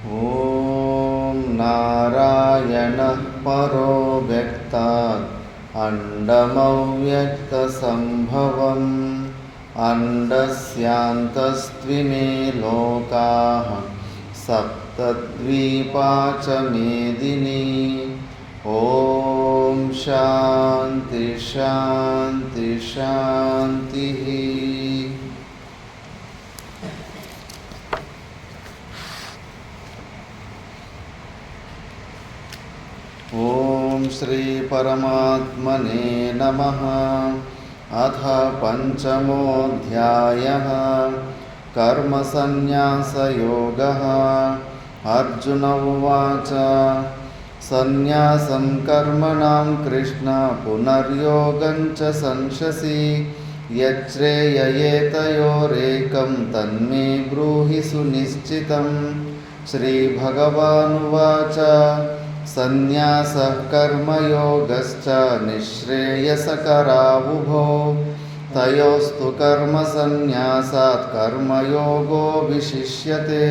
ॐ नारायणः परो व्यक्तात् अण्डमव्यक्तसम्भवम् अण्डस्यान्तस्त्विमे लोकाः सप्तद्वीपा च मेदिनी। ॐ शान्ति शान्ति शान्तिः। ॐ श्री परमात्मने नमः। अथ पंचमोऽध्यायः कर्मसन्न्यासयोगः। अर्जुन उवाच सन्न्यासं कर्मणां कृष्ण पुनर्योगं च संशसि यच्छ्रेययेतयोरेकं तन्मे ब्रूहि सुनिश्चितं। श्रीभगवानुवाच सन्न्यासः कर्मयोगश्च निःश्रेयसकरावुभो तयोस्तु कर्मसन्न्यासात् कर्मयोगो विशिष्यते।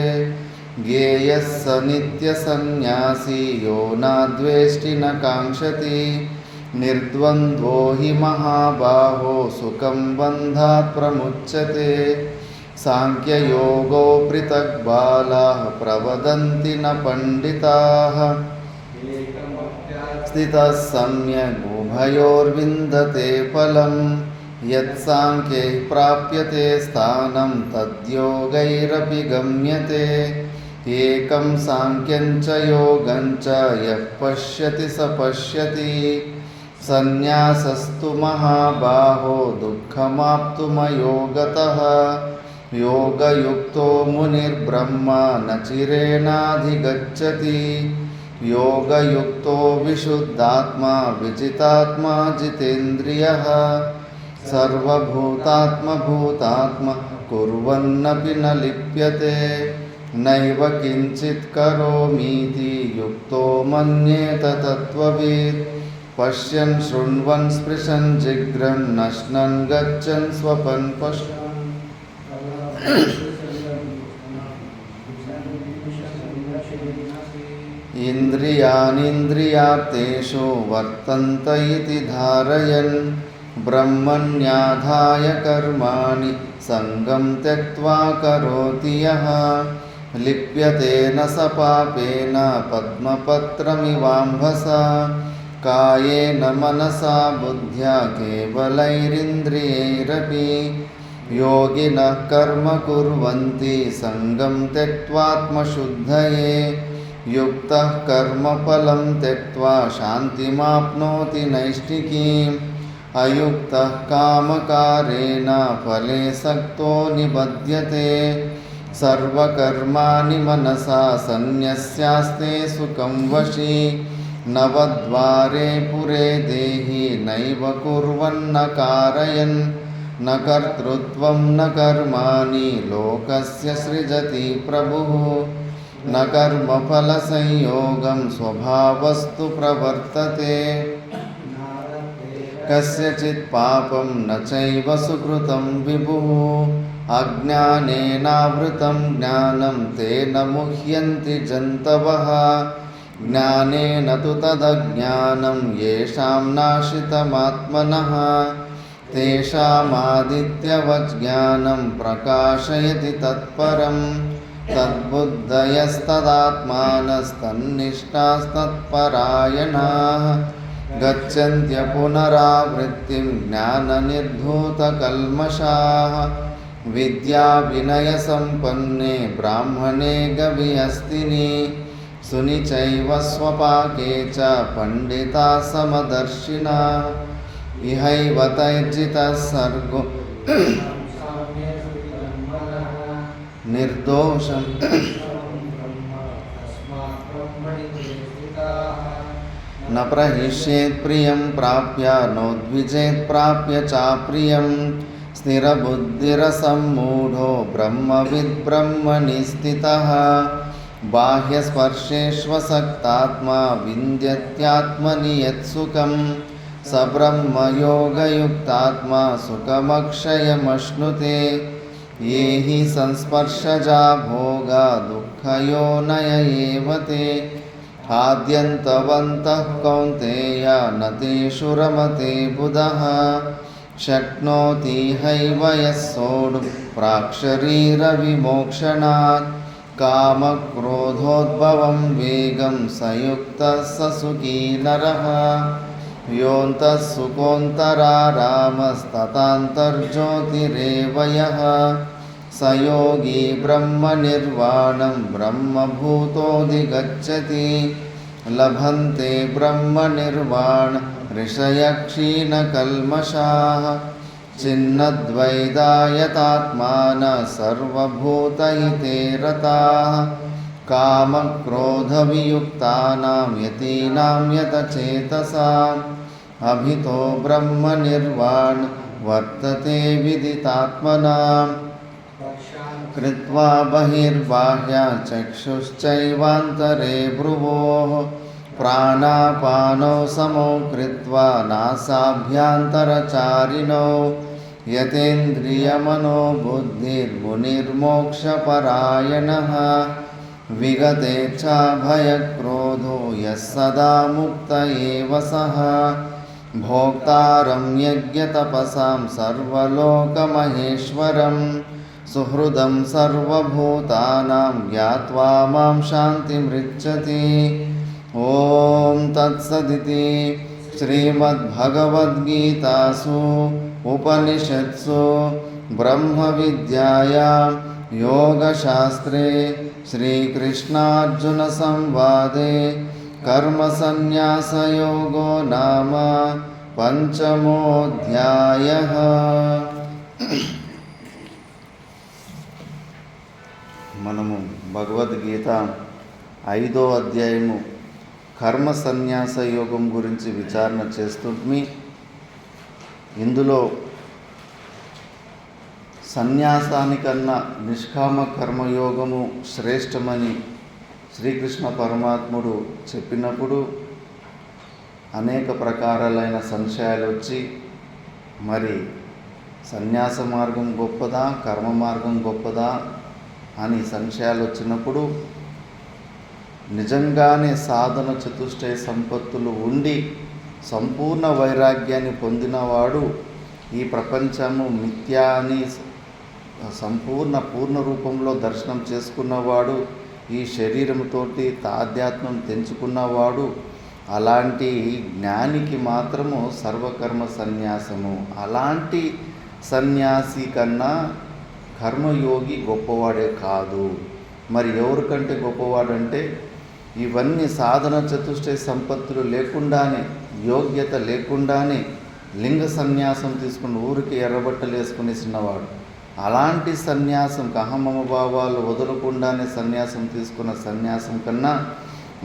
ज्ञेयः स नित्यसन्न्यासी यो नाद्वेष्टि न काङ्क्षति निर्द्वन्द्वो हि महाबाहो सुखं बन्धात् प्रमुच्यते। सांख्ययोगो पृथक् बालाः प्रवदन्ति न पण्डिताः स्थितः सम्यक् उभयोर्विन्दते फलं यत्साङ्ख्ये प्राप्यते स्थानं तद्योगैरपि गम्यते। एकं साङ्ख्यं च योगं च यः पश्यति स पश्यति सन्न्यासस्तु महाबाहो दुःखमाप्तुमयोगतः। योगयुक्तो मुनिर्ब्रह्मा न चिरेणाधिगच्छति योगयुक्तो विशुद्धात्मा विजितात्मा जितेन्द्रियः। सर्वभूतात्मभूतात्मा कुर्वन्नपि न लिप्यते नैव किञ्चित् करोमीति युक्तो मन्येत तत्त्ववित्। पश्यन् शृण्वन् स्पृशन् जिघ्रन् नश्नन् गच्छन् स्वपन् पश्यन् इन्द्रियाणीन्द्रियार्थेषु वर्तन्त इति धारयन् ब्रह्मण्याधाय कर्माणि सङ्गं त्यक्त्वा करोति यः लिप्यते न स पापेन पद्मपत्रमिवाम्भसा। कायेन मनसा बुद्ध्या केवलैरिन्द्रियैरपि योगिनः कर्म कुर्वन्ति सङ्गं त्यक्त्वात्मशुद्धये। युक्तः कर्मफलं त्यक्त्वा शान्तिमाप्नोति नैष्ठिकीम्। अयुक्तः कामकारेण फले सक्तो निबध्यते। सर्वकर्माणि मनसा सन्न्यस्यास्ते सुखं वशी। नवद्वारे पुरे देहि नैव कुर्वन्न कारयन् न कर्तृत्वं न कर्माणि लोकस्य सृजति प्रभुः। न कर्मफलसंयोगं स्वभावस्तु प्रवर्तते। कस्यचित् पापं न चैव सुकृतं विभुः। अज्ञानेनावृतं ज्ञानं तेन मुह्यन्ति जन्तवः। ज्ञानेन तु तदज्ञानं येषां नाशितमात्मनः तेषामादित्यवत् ज्ञानं प्रकाशयति तत्परम्। तद्बुद्धयस्तदात्मानस्तन्निष्ठास्तत्परायणाः गच्छन्त्य पुनरावृत्तिं ज्ञाननिर्धूतकल्मषाः। विद्याविनयसम्पन्ने ब्राह्मणे गविहस्तिनि सुनिचैव स्वपाके च पण्डिताः समदर्शिनः। इहैव तैर्जितः सर्गो निर्दोषं न प्रहिष्येत् प्रियं प्राप्य नोद्विजेत् प्राप्य चाप्रियं। स्थिरबुद्धिरसम्मूढो ब्रह्मविद् ब्रह्मणि स्थितः। बाह्यस्पर्शेष्वसक्तात्मा विन्द्यत्यात्मनि यत्सुखं स ब्रह्मयोगयुक्तात्मा सुखमक्षयमश्नुते। ये हि संस्पर्शजा भोगा दुःखयोनय एव ते आद्यन्तवन्तः कौन्तेय न तेषु रमते बुधः शक्नोति हैव यः सोढुं प्राक्शरीरविमोक्षणात् कामक्रोधोद्भवं वेगं स युक्तः स सुखी नरः योऽन्तः सुखोऽन्तरारामस्ततान्तर्ज्योतिरेव यः स योगी ब्रह्मनिर्वाणं ब्रह्मभूतोऽधिगच्छति लभन्ते ब्रह्मनिर्वाण ऋषयः क्षीणकल्मषाः छिन्नद्वैधायतात्मानः सर्वभूतहिते रताः कामक्रोधवियुक्तानां यतीनां यतचेतसाम् अभितो ब्रह्मनिर्वाण वर्तते विदितात्मनां कृत्वा बहिर्बाह्या चक्षुश्चैवान्तरे भ्रुवोः प्राणापानौ समौ कृत्वा नासाभ्यान्तरचारिणौ यतेन्द्रियमनो बुद्धिर्मुनिर्मोक्षपरायणः विगतेच्छाभयक्रोधो यः सदा मुक्त एव सः भोक्तारं यज्ञतपसां सर्वलोकमहेश्वरं सुहृदं सर्वभूतानां ज्ञात्वा मां शान्तिमृच्छति। ॐ तत्सदिति श्रीमद्भगवद्गीतासु उपनिषत्सु ब्रह्मविद्यायां योगशास्त्रे श्रीकृष्णार्जुनसंवादे कर्मसन्न्यासयोगो नाम पंचमोऽध्यायः। మనము భగవద్గీత 5వ అధ్యాయము కర్మ సన్యాస యోగం గురించి విచారణ చేస్తుంది. ఇందులో సన్యాసానికన్నా నిష్కామ కర్మయోగము శ్రేష్టమని శ్రీకృష్ణ పరమాత్ముడు చెప్పినప్పుడు అనేక ప్రకారాలైన సంశయాలు వచ్చి, మరి సన్యాస మార్గం గొప్పదా, కర్మ మార్గం గొప్పదా అని సంశయాలు వచ్చినప్పుడు, నిజంగానే సాధన చతుష్టయ సంపత్తులు ఉండి సంపూర్ణ వైరాగ్యాన్ని పొందినవాడు, ఈ ప్రపంచము మిథ్యా అని పూర్ణ రూపంలో దర్శనం చేసుకున్నవాడు, ఈ శరీరంతోటి తాధ్యాత్మం తెంచుకున్నవాడు, అలాంటి జ్ఞానికి మాత్రము సర్వకర్మ సన్యాసము. అలాంటి సన్యాసి కన్నా కర్మయోగి గొప్పవాడే కాదు. మరి ఎవరికంటే గొప్పవాడంటే, ఇవన్నీ సాధన చతుష్టయ సంపత్తులు లేకుండానే, యోగ్యత లేకుండానే లింగ సన్యాసం తీసుకుని ఊరికి ఎర్రబట్టలు వేసుకుని చిన్నవాడు. అలాంటి సన్యాసం, అహమమ భావాలు వదలకుండానే సన్యాసం తీసుకున్న సన్యాసం కన్నా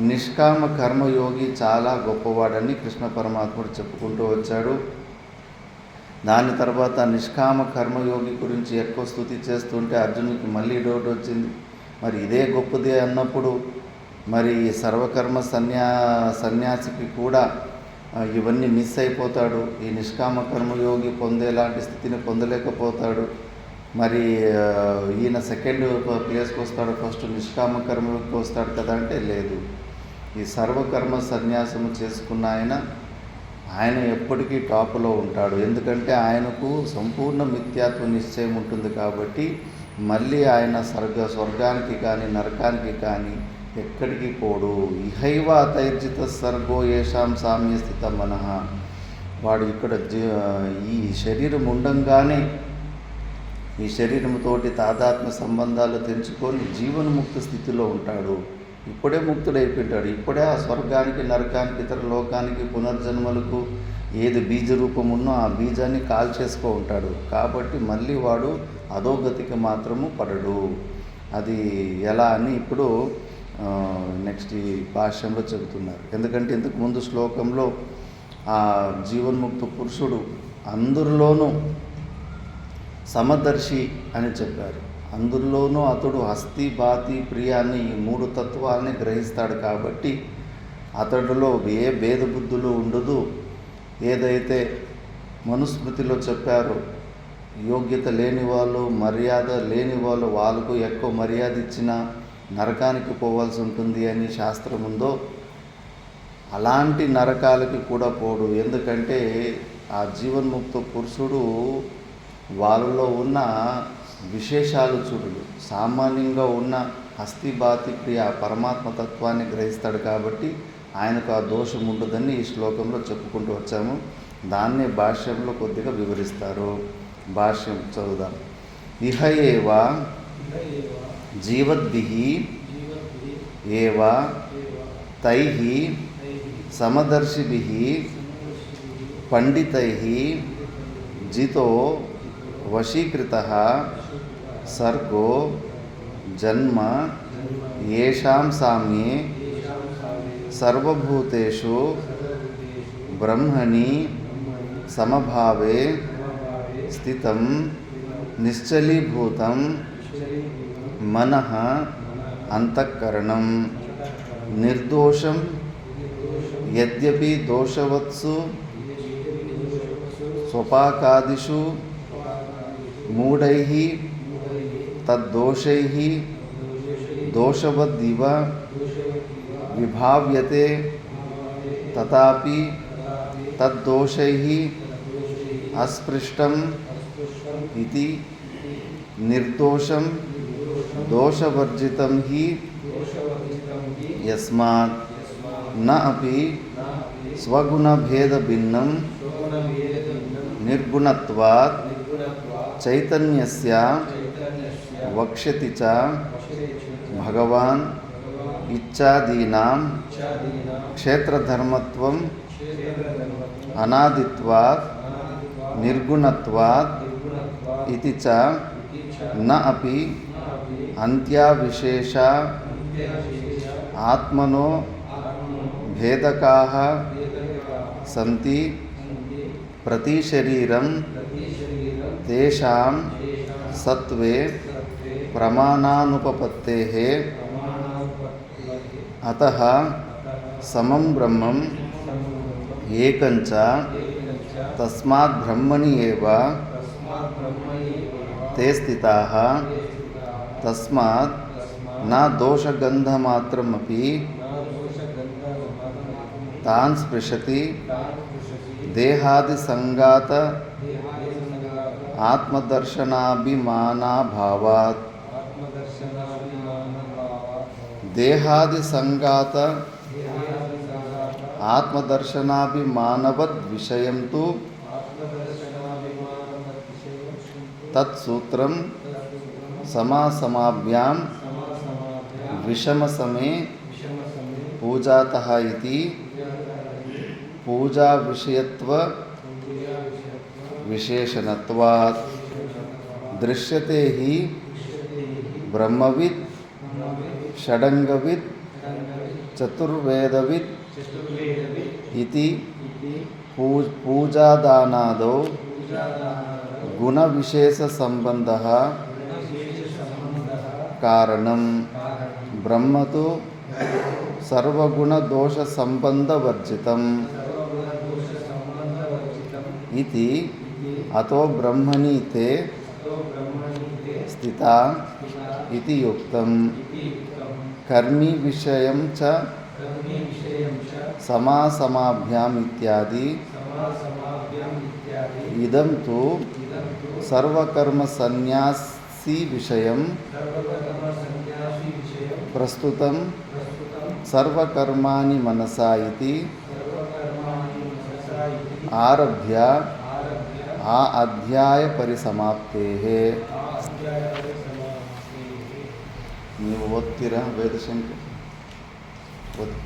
నిష్కామ కర్మయోగి చాలా గొప్పవాడని కృష్ణ పరమాత్ముడు చెప్పుకుంటూ వచ్చాడు. దాని తర్వాత నిష్కామ కర్మయోగి గురించి ఎక్కువ స్తుతి చేస్తుంటే అర్జునుడికి మళ్ళీ డౌట్ వచ్చింది. మరి ఇదే గొప్పదే అన్నప్పుడు మరి సర్వకర్మ సన్యాసికి కూడా ఇవన్నీ మిస్ అయిపోతాడు. ఈ నిష్కామ కర్మయోగి పొందేలాంటి స్థితిని పొందలేకపోతాడు. మరి ఈయన సెకండ్ ప్లేస్కి వస్తాడు, ఫస్ట్ నిష్కామ కర్మయోగికి వస్తాడు కదా అంటే లేదు. ఈ సర్వకర్మ సన్యాసము చేసుకున్న ఆయన ఎప్పటికీ టాప్లో ఉంటాడు. ఎందుకంటే ఆయనకు సంపూర్ణ మిథ్యాత్వ నిశ్చయం ఉంటుంది కాబట్టి మళ్ళీ ఆయన స్వర్గానికి కానీ నరకానికి కానీ ఎక్కడికి పోడు. ఇహైవ అతైర్జిత సర్గో ఏషాం సామ్య స్థిత మనః. వాడు ఇక్కడ ఈ శరీరం ఉండంగానే ఈ శరీరంతోటి తాదాత్మ సంబంధాలు తెంచుకొని జీవన్ముక్త స్థితిలో ఉంటాడు. ఇప్పుడే ముక్తుడైపోయింటాడు. ఇప్పుడే ఆ స్వర్గానికి నరకానికి ఇతర లోకానికి పునర్జన్మలకు ఏది బీజ రూపం ఉన్నో ఆ బీజాన్ని కాల్చేసుకో ఉంటాడు. కాబట్టి మళ్ళీ వాడు అధోగతికి మాత్రము పడడు. అది ఎలా అని ఇప్పుడు నెక్స్ట్ ఈ భాష్యంలో చెబుతున్నారు. ఎందుకంటే ఇంతకు ముందు శ్లోకంలో ఆ జీవన్ముక్త పురుషుడు అందరిలోనూ సమదర్శి అని చెప్పారు. అందులోనూ అతడు హస్తి, బాతి, ప్రియ అని ఈ 3 తత్వాలని గ్రహిస్తాడు. కాబట్టి అతడిలో ఏ భేద బుద్ధులు ఉండదు. ఏదైతే మనుస్మృతిలో చెప్పారో యోగ్యత లేని వాళ్ళు, మర్యాద లేని వాళ్ళు, వాళ్ళకు ఎక్కువ మర్యాద ఇచ్చిన నరకానికి పోవాల్సి ఉంటుంది అని శాస్త్రం ఉందో, అలాంటి నరకాలకి కూడా పోడు. ఎందుకంటే ఆ జీవన్ముక్త పురుషుడు వాళ్ళలో ఉన్న విశేషాలు చూడు. సామాన్యంగా ఉన్న హస్తిబాతి క్రియ పరమాత్మ తత్వాన్ని గ్రహిస్తాడు కాబట్టి ఆయనకు ఆ దోషం ఉండదని ఈ శ్లోకంలో చెప్పుకుంటూ వచ్చాము. దాన్నే భాష్యంలో కొద్దిగా వివరిస్తారు. భాష్యం చదువుదాం. ఇహ ఏవ జీవద్భిః ఏవ తైః సమదర్శిభిః పండితైః జితో వశీకృతః సర్గో జన్మ యేషాం సామ్యే సర్వభూతేషు బ్రహ్మణి సమభావే స్థితం నిశ్చలీభూతం మనః అంతఃకరణం నిర్దోషం యద్యపి దోషవత్సు స్వపాకాదిషు మూఢైః తద్దోషైః దోషవద్దివ విభావ్యతే తథాపి తద్దోషైః అస్పృష్టం ఇతి నిర్దోషం దోషవర్జితం హి యస్మాత్ న అపి స్వగుణభేదభిన్నం నిర్గుణత్వాత్ చైతన్యస్య వక్ష్యతి చ భగవాన్ ఇచ్ఛాదీనాం క్షేత్రధర్మత్వం అనాదిత్వాత్ నిర్గుణత్వాత్ ఇతి చ న అపి అంత్యావిశేష ఆత్మనో భేదకాః సంతి ప్రతిశరీరం తేషాం సత్వే ప్రమాణానుపపత్తేః అతః సమం బ్రహ్మం ఏకంచ తస్మాత్ బ్రహ్మణి ఏవ తే స్థితాః తస్మాత్ నా దోషగంధమాత్రమపి తాన్ స్పృశతి దేహాదిసంగాత ఆత్మదర్శనాభిమానాభావాత్ దేహాదిసంగాత ఆత్మదర్శనాభిమానవద్ విషయం తు తత్సూత్రం సమాసమాభ్యాం విషమసమే పూజాతః ఇతి పూజా విషయత్వ విశేషణత్వాత్ దృశ్యతే హి బ్రహ్మవిద్ షడంగవిద్ చతుర్వేదవిద్ ఇతి పూజాదానాదో గుణ విశేష సంబంధః కారణం బ్రహ్మతో సర్వగుణ దోష సంబంధ వర్జితం ఇతి అతో బ్రహ్మణి తే స్థితా ఇతి యుక్తం కర్మి విషయం చ సమాసమాభ్యాం ఇత్యాది ఇదం తు సర్వకర్మ సన్యాసి విషయం ప్రస్తుతం సర్వకర్మాణి మనసా ఇతి ఆరభ్య ఆ అధ్యాయ పరిసమాప్తేః. ನೀವು ಓದ್ತೀರಾ ವೇದಶಂಕರ್? ಓದಿ.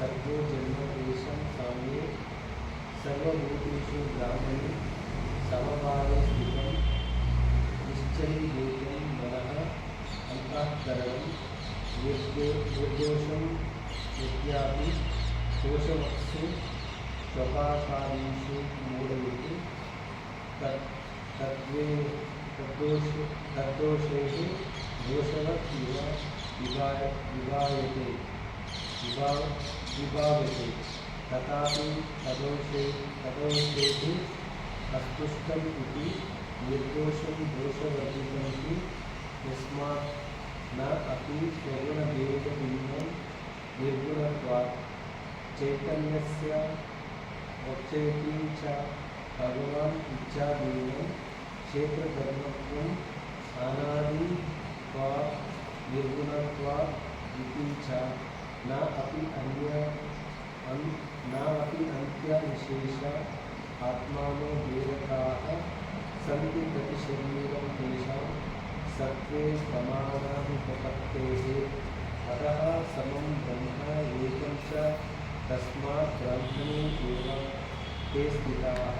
सर्वो जन्मदेशं साम्ये सर्वभूतेषु ब्राह्मणे समभावे स्थितं निश्चलीभूतं मनः अंतःकरणं निर्दोषं यद्यापि दोषवत्सु स्वपाकादिषु मूढैः तद्दोषेषु दोषवत् विभाव्यते तथापि तदोषेषु अस्पृष्टम् इति निर्दोषं दोषवर्जितमिति यस्मात् न अपि स्वगुणभेदभिन्नं निर्गुणत्वात् चैतन्यस्य वक्षेति च भगवान् इच्छाधीनं क्षेत्रधर्मत्वम् अनादित्वात् निर्गुणत्वात् इति च न अपि अन्त्यविशेष आत्मानो भेदकाः सन्ति प्रतिशरीरं तेषां सत्त्वे प्रमाणानुपपत्तेः अतः समं ब्रह्म एकं च तस्मात् ब्रह्मणे एव ते स्थिताः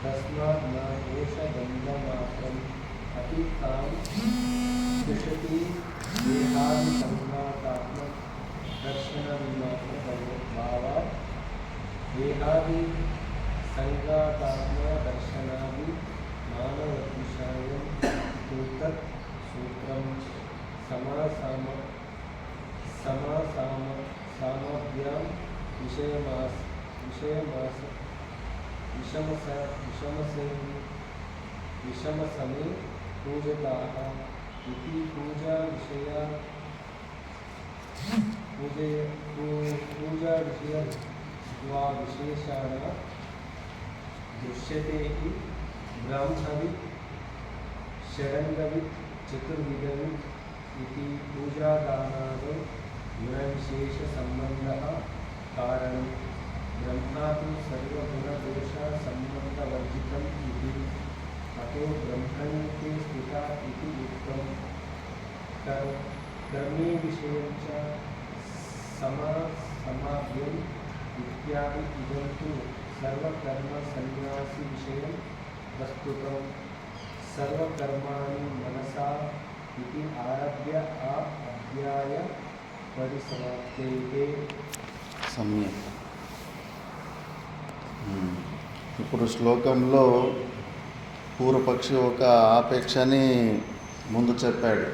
तस्मात् न दोषगन्धमात्रम् अपि तां स्पृशति देहादिसङ्घातात्मदर्शनविमात्रभावात् देहादिसङ्घातात्मदर्शनाभिमानवद्विषयं तु तत् सूत्रं समासामभ्यां विषमसमे पूजताः इति पूजाविषयत्वाविशेषाण दृश्यते हि ब्राह्मवित् षडङ्गवित् चतुर्विधवित् इति पूजादानादौ गुणविशेषसम्बन्धः कारणं ब्रह्मा तु सर्वगुणदोषसम्बन्धवर्जितम् इति अतो ब्रह्मणि ते स्थिता इति उक्तं कर्मे विषयं च समाभ्यम् इत्यादि इदं तु सर्वकर्मसन्न्यासिविषयं वस्तुतः सर्वकर्माणि मनसा इति आरभ्य अध्याय परिसमाप्तेः సమ్యక్. ఇప్పుడు శ్లోకంలో పూర్వపక్షి ఒక ఆపేక్షని ముందు చెప్పాడు.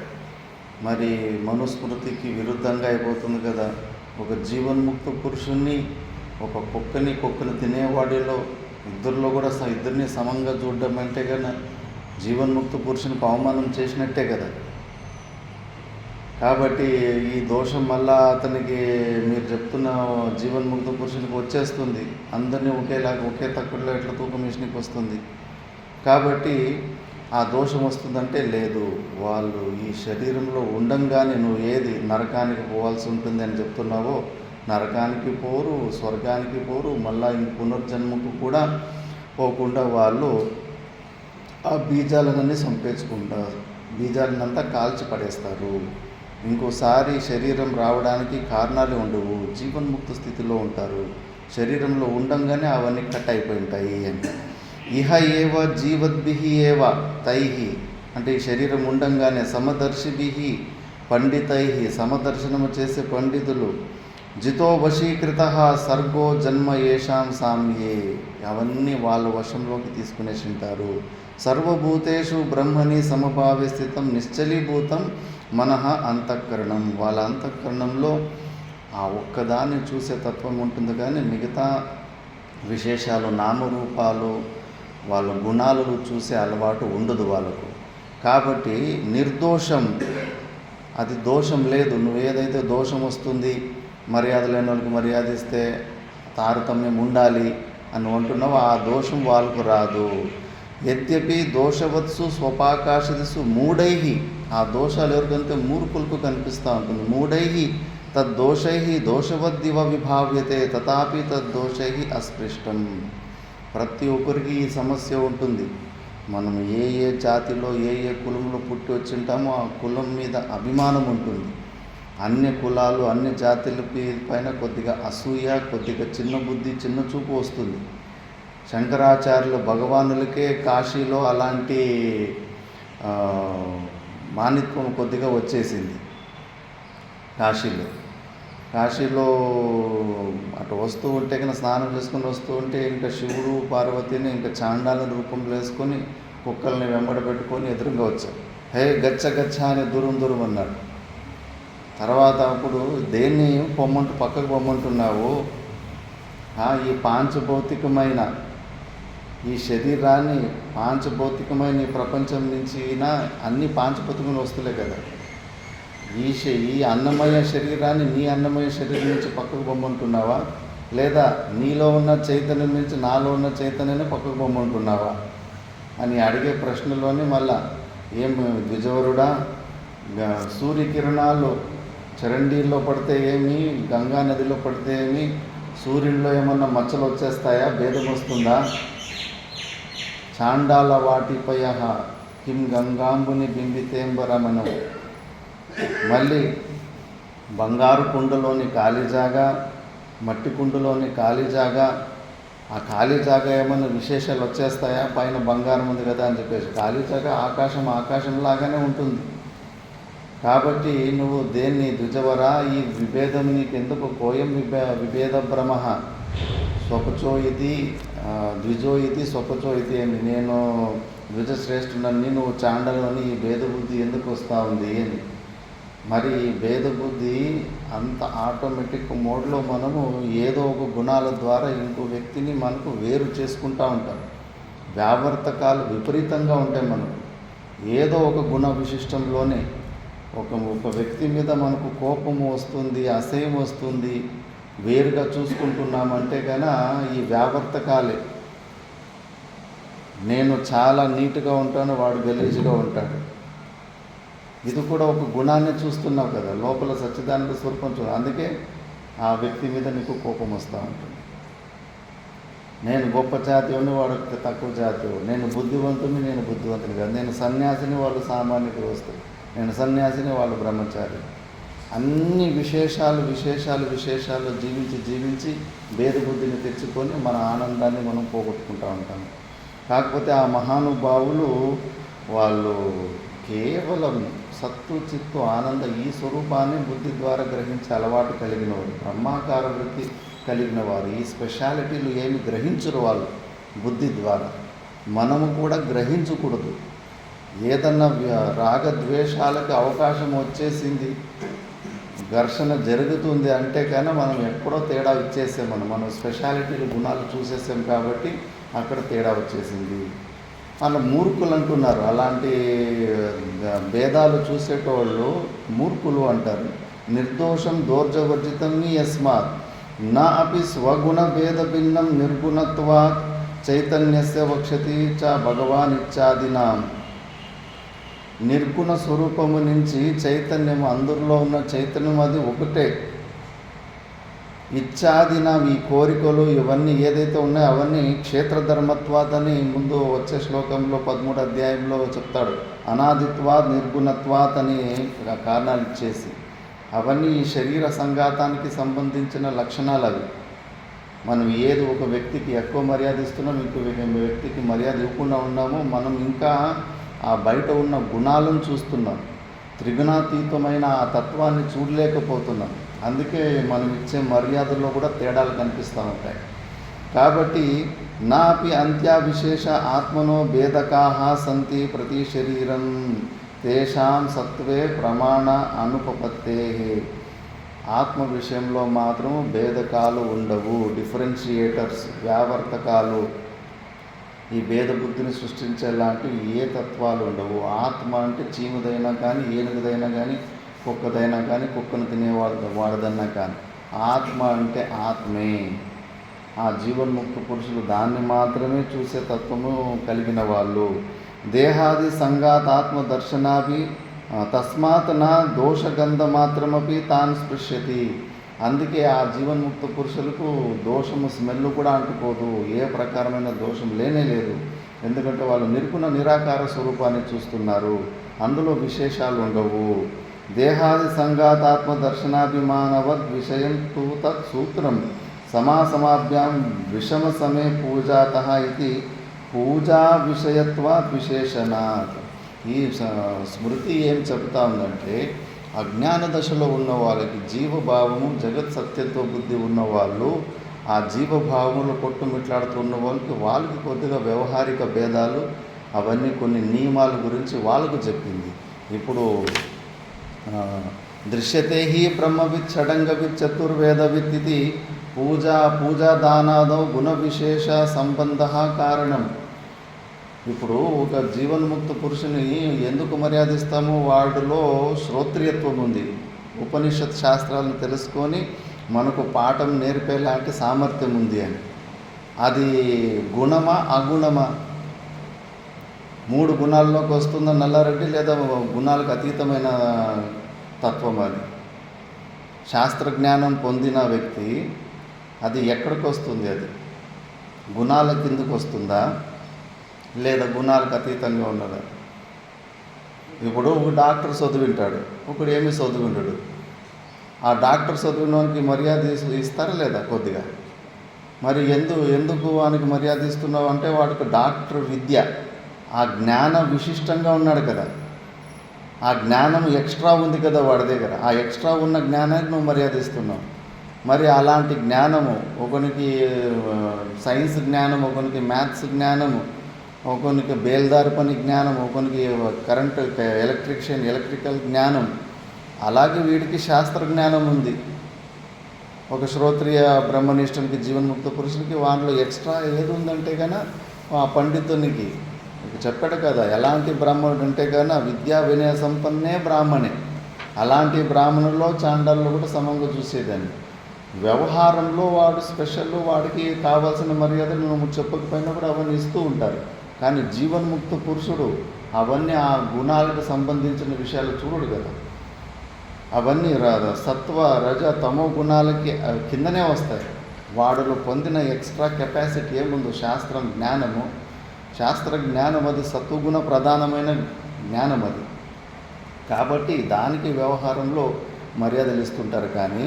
మరి మనుస్మృతికి విరుద్ధంగా అయిపోతుంది కదా. ఒక జీవన్ముక్త పురుషుణ్ణి ఒక కుక్కని తినేవాడిలో ఇద్దరిలో కూడా ఇద్దరిని సమంగా చూడడం అంటే కదా జీవన్ముక్త పురుషునికి అవమానం చేసినట్టే కదా. కాబట్టి ఈ దోషం మళ్ళా అతనికి మీరు చెప్తున్న జీవన్ముక్త పురుషునికి వచ్చేస్తుంది. అందరినీ ఒకేలాగా ఒకే తక్కువలో ఎట్లా తూకం మిషన్కి వస్తుంది. కాబట్టి ఆ దోషం వస్తుందంటే లేదు, వాళ్ళు ఈ శరీరంలో ఉండంగానే నువ్వు ఏది నరకానికి పోవాల్సి ఉంటుంది అని చెప్తున్నావో నరకానికి పోరు, స్వర్గానికి పోరు, మళ్ళా ఇంక పునర్జన్మకు కూడా పోకుండా వాళ్ళు ఆ బీజాలన్నీ సంపేర్చుకుంటారు, బీజాలనంతా కాల్చి పడేస్తారు. ఇంకోసారి శరీరం రావడానికి కారణాలు ఉండవు, జీవన్ముక్త స్థితిలో ఉంటారు. శరీరంలో ఉండంగానే అవన్నీ కట్ అయిపోయి ఉంటాయి అని. ఇహ ఏవ జీవద్భిః ఏవ తైః అంటే ఈ శరీరం ఉండంగానే సమదర్శిభిః పండితైః సమదర్శనము చేసే పండితులు జితో వశీకృతః సర్గో జన్మ ఏషాం సామ్యే అవన్నీ వాళ్ళ వశంలోకి తీసుకునేసి ఉంటారు. సర్వభూతేషు బ్రహ్మని సమభావే స్థితం నిశ్చలీభూతం మనః అంతఃకరణం వాళ్ళ అంతఃకరణంలో ఆ ఒక్కదాన్ని చూసే తత్వం ఉంటుంది, కానీ మిగతా విశేషాలు నామరూపాలు వాళ్ళ గుణాలను చూసే అలవాటు ఉండదు వాళ్ళకు. కాబట్టి నిర్దోషం, అది దోషం లేదు. నువ్వు ఏదైతే దోషం వస్తుంది, మర్యాద లేని వాళ్ళకి మర్యాద ఇస్తే తారతమ్యం ఉండాలి అని అంటున్నావు, ఆ దోషం వాళ్ళకు రాదు. యద్యపి దోషవత్సు స్వపాకాశదిసు మూఢై ఆ దోషాలు ఎవరికంటే మూర్ఖులకు కనిపిస్తూ ఉంటుంది. మూఢై తద్దోషై దోషవద్దివ విభావ్యతే తథాపి తద్దోషై అస్పృష్టం. ప్రతి ఒక్కరికి ఈ సమస్య ఉంటుంది. మనం ఏ జాతిలో ఏ కులంలో పుట్టి వచ్చింటామో ఆ కులం మీద అభిమానం ఉంటుంది. అన్ని కులాలు అన్ని జాతుల పైన కొద్దిగా అసూయ, కొద్దిగా చిన్న బుద్ధి, చిన్న చూపు వస్తుంది. శంకరాచార్యులు భగవానులకే కాశీలో అలాంటి మానిత్వం కొద్దిగా వచ్చేసింది. కాశీలో కాశీలో అటు వస్తూ ఉంటే కన్నా స్నానం చేసుకుని వస్తూ ఉంటే ఇంకా శివుడు పార్వతిని ఇంకా చాండాల రూపంలో వేసుకొని కుక్కల్ని వెంబడ పెట్టుకొని ఎదురుగా వచ్చారు. హే గచ్చ గచ్చ అని దూరం దూరం అన్నాడు. తర్వాత అప్పుడు దేన్ని పక్కకు పొమ్మంటున్నావు? ఈ పాంచభౌతికమైన ఈ శరీరాన్ని పాంచభౌతికమైన ఈ ప్రపంచం నుంచి అన్ని పాంచభౌతికమైన వస్తువులే కదా. ఈ అన్నమయ శరీరాన్ని నీ అన్నమయ శరీరం నుంచి పక్కకు పొమ్మంటున్నావా, లేదా నీలో ఉన్న చైతన్యం నుంచి నాలో ఉన్న చైతన్యాన్ని పక్కకు పొమ్మంటున్నావా అని అడిగే ప్రశ్నలోనే మళ్ళా ఏం ద్విజవరుడా, సూర్యకిరణాలు చరండీల్లో పడితే ఏమి, గంగా నదిలో పడితే ఏమి, సూర్యుడిలో ఏమన్నా మచ్చలు వచ్చేస్తాయా, భేదం వస్తుందా? చాండాల వాటిపయ కిం గంగాంబుని బింబితేంబరమనం. మళ్ళీ బంగారు కుండలోని ఖాళీ జాగా, మట్టి కుండలోని ఖాళీ జాగా, ఆ ఖాళీ జాగా ఏమన్నా విశేషాలు వచ్చేస్తాయా? పైన బంగారం ఉంది కదా అని చెప్పేసి ఖాళీ జాగా ఆకాశంలాగానే ఉంటుంది. కాబట్టి నువ్వు దేన్ని ద్విజవరా, ఈ విభేదం నీకెందుకు? కోయం విభేద భ్రమ స్వపచో ఇది ద్విజో ఇది స్వపచో ఇది అని. నేను ద్విజశ్రేష్ఠునని, నువ్వు చాండలని, ఈ భేదబుద్ధి ఎందుకు వస్తూ ఉంది అని. మరి ఈ భేదబుద్ధి అంత ఆటోమేటిక్ మోడ్లో మనము ఏదో ఒక గుణాల ద్వారా ఇంకో వ్యక్తిని మనకు వేరు చేసుకుంటూ ఉంటాం. వ్యావర్తకాలు విపరీతంగా ఉంటాయి. మనకు ఏదో ఒక గుణ విశిష్టంలోనే ఒక వ్యక్తి మీద మనకు కోపము వస్తుంది, అసహ్యం వస్తుంది, వేరుగా చూసుకుంటున్నామంటే కన్నా ఈ వ్యావర్తకాలే. నేను చాలా నీట్గా ఉంటాను, వాడు గలీజ్గా ఉంటాడు. ఇది కూడా ఒక గుణాన్ని చూస్తున్నావు కదా, లోపల సచ్చిదానంద స్వరూపం అందుకే ఆ వ్యక్తి మీద నీకు కోపం వస్తూ ఉంటుంది. నేను గొప్ప జాతీయుని, వాడు తక్కువ జాతీయుడు. నేను బుద్ధివంతుని, నేను బుద్ధివంతుని కాదు. నేను సన్యాసిని, వాళ్ళు సామాన్య వస్తారు. నేను సన్యాసిని, వాళ్ళు బ్రహ్మచారి. అన్ని విశేషాలు జీవించి భేదబుద్ధిని తెచ్చుకొని మన ఆనందాన్ని మనం పోగొట్టుకుంటూ ఉంటాం. కాకపోతే ఆ మహానుభావులు వాళ్ళు కేవలం సత్తు చిత్తు ఆనంద ఈ స్వరూపాన్ని బుద్ధి ద్వారా గ్రహించే అలవాటు కలిగిన వారు, బ్రహ్మాకార వృత్తి కలిగిన వారు. ఈ స్పెషాలిటీలు ఏమి గ్రహించరు వాళ్ళు బుద్ధి ద్వారా. మనము కూడా గ్రహించకూడదు. ఏదన్నా రాగద్వేషాలకు అవకాశం వచ్చేసింది, ఘర్షణ జరుగుతుంది అంటే కానీ మనం ఎక్కడో తేడా ఇచ్చేసాం. మనం స్పెషాలిటీలు గుణాలు చూసేసాం కాబట్టి అక్కడ తేడా వచ్చేసింది. అలా మూర్ఖులు అంటున్నారు. అలాంటి భేదాలు చూసేటోళ్ళు మూర్ఖులు అంటారు. నిర్దోషం దోర్జవర్జితం యస్మాత్ నా అపి స్వగుణ భేద భిన్నం నిర్గుణత్వాత్ చైతన్యస్య వక్షతి చ భగవాన్ ఇత్యాదినాం. నిర్గుణ స్వరూపము నుంచి చైతన్యం, అందరిలో ఉన్న చైతన్యం అది ఒకటే. ఇచ్చాదినాం, ఈ కోరికలు ఇవన్నీ ఏదైతే ఉన్నాయో అవన్నీ క్షేత్రధర్మత్వాత్ అని ముందు వచ్చే శ్లోకంలో 13వ అధ్యాయంలో చెప్తాడు. అనాదిత్వాత్ నిర్గుణత్వాత్ అని కారణాలు ఇచ్చేసి అవన్నీ ఈ శరీర సంఘాతానికి సంబంధించిన లక్షణాలు అవి. మనం ఏది ఒక వ్యక్తికి ఎక్కువ మర్యాద ఇస్తున్నాం, ఇంకో వ్యక్తికి మర్యాద ఇవ్వకుండా ఉన్నాము. మనం ఇంకా ఆ బయట ఉన్న గుణాలను చూస్తున్నాం, త్రిగుణాతీతమైన ఆ తత్వాన్ని చూడలేకపోతున్నాం. అందుకే మనం ఇచ్చే మర్యాదల్లో కూడా తేడాలు కనిపిస్తూ ఉంటాయి. కాబట్టి నాపి అంత్య విశేష ఆత్మనో భేదకాహ సంతి ప్రతి శరీరం తేషాం సత్వే ప్రమాణ అనుపపత్తే. ఆత్మ విషయంలో మాత్రం భేదకాలు ఉండవు, డిఫరెన్షియేటర్స్, వ్యావర్తకాలు, ఈ భేదబుద్ధిని సృష్టించేలాంటివి ఏ తత్వాలు ఉండవు. ఆత్మ అంటే చీముదైనా కానీ, ఏనుగుదైనా కానీ, కుక్కదైనా కానీ, కుక్కను తినేవాడదన్నా కానీ ఆత్మ అంటే ఆత్మే. ఆ జీవన్ముక్త పురుషులు దాన్ని మాత్రమే చూసే తత్వము కలిగిన వాళ్ళు. దేహాది సంఘాతాత్మ దర్శనాభి తస్మాత్ నా దోషగంధ మాత్రమపి తాను స్పృశ్యతి. అందుకే ఆ జీవన్ముక్త పురుషులకు దోషము స్మెల్ కూడా అంటుకోదు, ఏ ప్రకారమైన దోషం లేనే లేదు. ఎందుకంటే వాళ్ళు నిర్గుణ నిరాకార స్వరూపాన్ని చూస్తున్నారు, అందులో విశేషాలు ఉండవు. దేహాది సంఘాతాత్మ దర్శనాభిమానవద్ విషయం తు తత్ సూత్రం సమాసమాభ్యాం విషమ సమే పూజాత ఇది పూజా విషయత్వాత్ విశేషణాత్. ఈ స్మృతి ఏం చెబుతా ఉందంటే అజ్ఞాన దశలో ఉన్న వాళ్ళకి జీవభావము జగత్ సత్యంతో బుద్ధి ఉన్నవాళ్ళు ఆ జీవభావములు కొట్టుమిట్లాడుతున్న వాళ్ళకి కొద్దిగా వ్యవహారిక భేదాలు అవన్నీ కొన్ని నియమాల గురించి వాళ్ళకు చెప్పింది. ఇప్పుడు దృశ్యతే హి బ్రహ్మవిత్ షడంగవిత్ చతుర్వేదవిత్ ఇది పూజాదానాదో గుణ విశేష సంబంధ కారణం. ఇప్పుడు ఒక జీవన్ముక్త పురుషుని ఎందుకు మర్యాదిస్తామో వాడిలో శ్రోత్రియత్వం ఉంది. ఉపనిషత్ శాస్త్రాలను తెలుసుకొని మనకు పాఠం నేర్పేలాంటి సామర్థ్యం ఉంది అని. అది గుణమా అగుణమా? 3 గుణాల్లోకి వస్తుందా నల్లారెడ్డి, లేదా గుణాలకు అతీతమైన తత్వం అది? శాస్త్రజ్ఞానం పొందిన వ్యక్తి అది ఎక్కడికి వస్తుంది? అది గుణాల కిందకు వస్తుందా లేదా గుణాలకు అతీతంగా ఉన్నదా? ఇప్పుడు ఒక డాక్టర్ చదివింటాడు, ఒకడు ఏమీ చదివింటాడు. ఆ డాక్టర్ చదివినోనికి మర్యాద ఇస్తారా లేదా? కొద్దిగా. మరి ఎందుకు వానికి మర్యాద ఇస్తున్నావు అంటే వాడికి డాక్టర్ విద్య, ఆ జ్ఞానం విశిష్టంగా ఉన్నాడు కదా, ఆ జ్ఞానం ఎక్స్ట్రా ఉంది కదా వాడి దగ్గర. ఆ ఎక్స్ట్రా ఉన్న జ్ఞానానికి నువ్వు మర్యాద ఇస్తున్నావు. మరి అలాంటి జ్ఞానము ఒకనికి సైన్స్ జ్ఞానం, ఒకనికి మ్యాథ్స్ జ్ఞానము, ఒకనికి బేల్దారి పని జ్ఞానం, ఒకనికి కరెంటు ఎలక్ట్రికల్ జ్ఞానం, అలాగే వీడికి శాస్త్ర జ్ఞానం ఉంది. ఒక శ్రోత్రియ బ్రహ్మనిష్ఠునికి జీవన్ముక్త పురుషునికి వాటిలో ఎక్స్ట్రా ఏది ఉందంటే కన్నా ఆ పండితునికి చెప్పాడు కదా, ఎలాంటి బ్రాహ్మణుడు అంటే కన్నా విద్యా వినయ సంపన్నే బ్రాహ్మణే. అలాంటి బ్రాహ్మణుల్లో చాండాల్లో కూడా సమంగా చూసేదాన్ని. వ్యవహారంలో వాడు స్పెషల్, వాడికి కావాల్సిన మర్యాదలు నువ్వు చెప్పకపోయినా కూడా అవన్నీ ఇస్తూ ఉంటారు. కానీ జీవన్ముక్త పురుషుడు అవన్నీ ఆ గుణాలకు సంబంధించిన విషయాలు చూడడు కదా. అవన్నీ సత్వ రజ తమో గుణాలకి కిందనే వస్తాయి. వాడులో పొందిన ఎక్స్ట్రా కెపాసిటీ ఏముందో శాస్త్ర జ్ఞానం అది సత్వగుణ ప్రధానమైన జ్ఞానం అది. కాబట్టి దానికి వ్యవహారంలో మర్యాదలు ఇస్తుంటారు. కానీ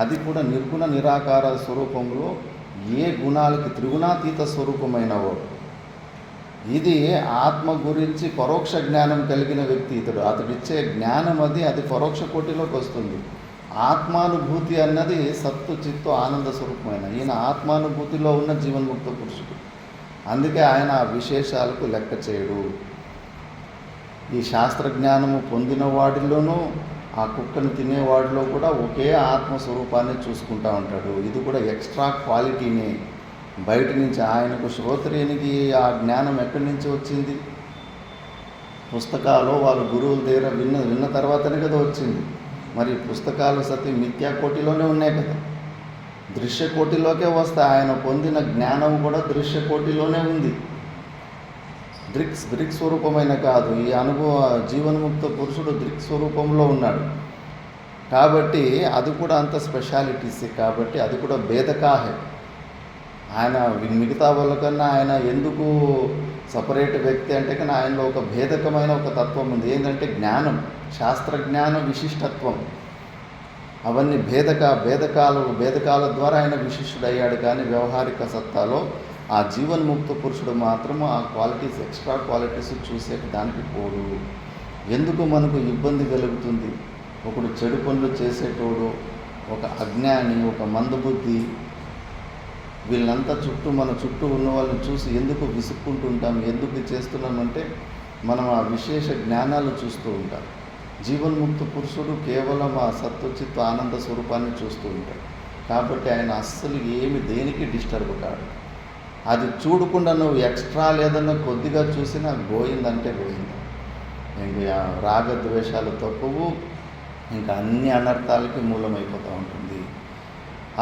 అది కూడా నిర్గుణ నిరాకార స్వరూపంలో ఏ గుణాలకి త్రిగుణాతీత స్వరూపమైనవో, ఇది ఆత్మ గురించి పరోక్ష జ్ఞానం కలిగిన వ్యక్తి అతడిచ్చే జ్ఞానం అది పరోక్ష కోటిలోకి వస్తుంది. ఆత్మానుభూతి అన్నది సత్తు చిత్తు ఆనంద స్వరూపమైన ఈయన ఆత్మానుభూతిలో ఉన్న జీవన్ముక్త పురుషుడు. అందుకే ఆయన ఆ విశేషాలకు లెక్క చేయడు. ఈ శాస్త్రజ్ఞానము పొందిన వాడిలోనూ ఆ కుక్కను తినేవాడిలో కూడా ఒకే ఆత్మస్వరూపాన్ని చూసుకుంటూ ఉంటాడు. ఇది కూడా ఎక్స్ట్రా క్వాలిటీనే. బయట నుంచి ఆయనకు శ్రోత్రియనికి ఆ జ్ఞానం ఎక్కడి నుంచి వచ్చింది? పుస్తకాలు వాళ్ళ గురువుల దగ్గర విన్న తర్వాతనే కదా వచ్చింది. మరి పుస్తకాలు మిథ్యా కోటిలోనే ఉన్నాయి కదా, దృశ్య కోటిలోకే వస్తాయి. ఆయన పొందిన జ్ఞానం కూడా దృశ్య కోటిలోనే ఉంది, దృక్ స్వరూపమైన కాదు. ఈ అనుభవ జీవన్ముక్త పురుషుడు దృక్ స్వరూపంలో ఉన్నాడు. కాబట్టి అది కూడా అంత స్పెషాలిటీస్. కాబట్టి అది కూడా భేదకాహే. ఆయన మిగతా వాళ్ళకన్నా ఆయన ఎందుకు సపరేట్ వ్యక్తి అంటే కానీ ఆయనలో ఒక భేదకమైన ఒక తత్వం ఉంది. ఏంటంటే జ్ఞానం, శాస్త్రజ్ఞానం, విశిష్టత్వం. అవన్నీ భేదకాల ద్వారా ఆయన విశిష్టుడయ్యాడు. కానీ వ్యవహారిక సత్తాలో ఆ జీవన్ముక్త పురుషుడు మాత్రము ఆ క్వాలిటీస్, ఎక్స్ట్రా క్వాలిటీస్ చూసే దానికి పోడు. ఎందుకు మనకు ఇబ్బంది కలుగుతుంది? ఒకడు చెడు పనులు చేసేటోడు, ఒక అజ్ఞాని, ఒక మందబుద్ధి, వీళ్ళంతా మన చుట్టూ ఉన్న వాళ్ళని చూసి ఎందుకు విసుక్కుంటుంటాం? ఎందుకు చేస్తున్నామంటే మనం ఆ విశేష జ్ఞానాలు చూస్తూ ఉంటాం. జీవన్ముక్త పురుషుడు కేవలం ఆ సత్వచిత్త ఆనంద స్వరూపాన్ని చూస్తూ ఉంటాడు. కాబట్టి ఆయన అస్సలు దేనికి డిస్టర్బ్ కాడు. అది చూడకుండా నువ్వు ఎక్స్ట్రా లేదన్నా కొద్దిగా చూసినా గోయిందంటే గోయింది. ఇంకా రాగద్వేషాలు తక్కువ, ఇంకా అన్ని అనర్థాలకి మూలమైపోతూ ఉంటుంది.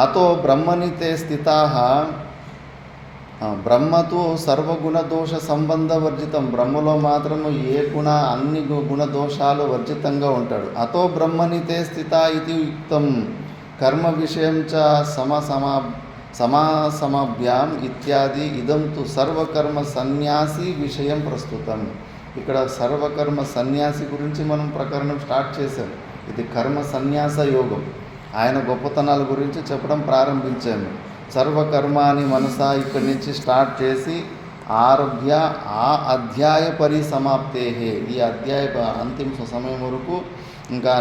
అతో బ్రహ్మనితే స్థితాః బ్రహ్మతో సర్వగుణదోష సంబంధవర్జితం. బ్రహ్మలో మాత్రము అన్ని గుణదోషాలు వర్జితంగా ఉంటాడు. అతో బ్రహ్మనితే స్థిత ఇది యుక్తం కర్మ విషయం చ సమాసమాభ్యాం ఇత్యాది. ఇదం తు సర్వకర్మ సన్యాసి విషయం ప్రస్తుతం. ఇక్కడ సర్వకర్మ సన్యాసి గురించి మనం ప్రకరణం స్టార్ట్ చేశాం. ఇది కర్మ సన్యాస యోగం. ఆయన గొప్పతనాల గురించి చెప్పడం ప్రారంభించాము. సర్వకర్మాని మనసా ఇక్కడి నుంచి స్టార్ట్ చేసి ఆరభ్య ఆ అధ్యాయ పరిసమాప్తే, ఈ అధ్యాయ అంతిమ సమయం వరకు ఇంకా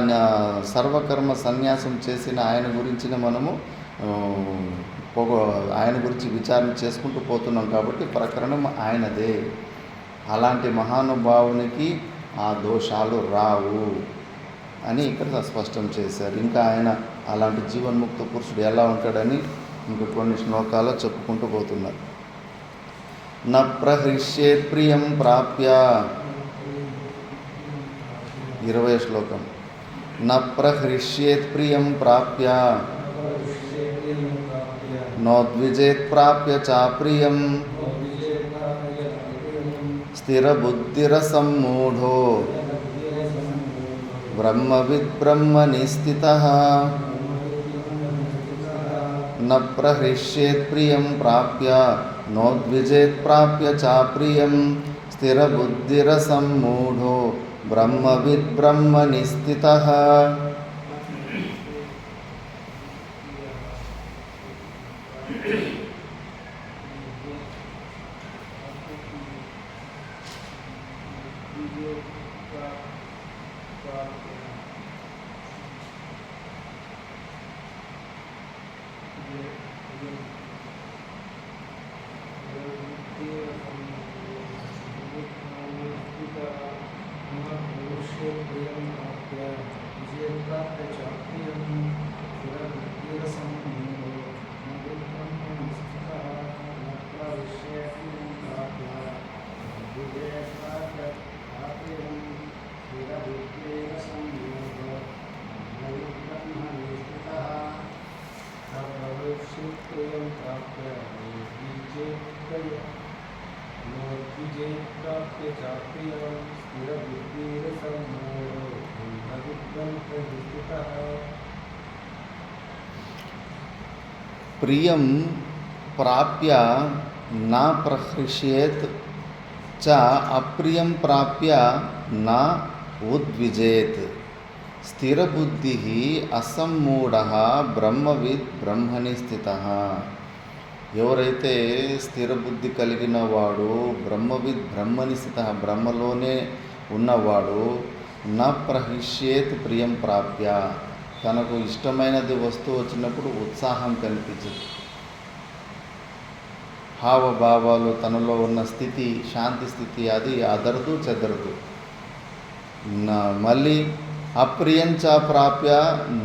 సర్వకర్మ సన్యాసం చేసిన ఆయన గురించిన మనము ఆయన గురించి విచారణ చేసుకుంటూ పోతున్నాం కాబట్టి ప్రకరణం ఆయనదే. అలాంటి మహానుభావునికి ఆ దోషాలు రావు అని ఇక్కడ స్పష్టం చేశారు. ఇంకా ఆయన అలాంటి జీవన్ముక్త పురుషుడు ఎలా ఉంటాడని ఇంక కొన్ని శ్లోకాలు చెప్పుకుంటూ పోతున్నారు. న ప్రహృష్యేత్ ప్రియం ప్రాప్య 20వ శ్లోకం. న ప్రహృష్యేత్ ప్రియం ప్రాప్య నోద్విజేత్ ప్రాప్య చాప్రియం స్థిరబుద్ధిరసమ్మూఢో బ్రహ్మవిద్ బ్రహ్మణి స్థితః. న ప్రహృష్యేత్ ప్రియం ప్రాప్య నోద్విజేత్ ప్రాప్య చాప్రియం స్థిరబుద్ధిరసమ్మూఢో బ్రహ్మవిద్ బ్రహ్మణి స్థితః. ప్రియం ప్రాప్య నా ప్రహృష్యేత్ చ అప్రియం ప్రాప్య నా ఉద్విజేత్ స్థిరబుద్ధి అసమ్మూఢ బ్రహ్మవిద్ బ్రహ్మణి స్థితః. ఎవరైతే స్థిరబుద్ధి కలిగిన వాడు బ్రహ్మవిద్ బ్రహ్మణి స్థితః, బ్రహ్మలోనే ఉన్నవాడు, న ప్రహృష్యేత్ ప్రియం ప్రాప్య, తనకు ఇష్టమైనది వస్తువు వచ్చినప్పుడు ఉత్సాహం కనిపించదు. హావభావాలు, తనలో ఉన్న స్థితి, శాంతి స్థితి అది అదరదు చెదరదు. మళ్ళీ అప్రియంచ ప్రాప్య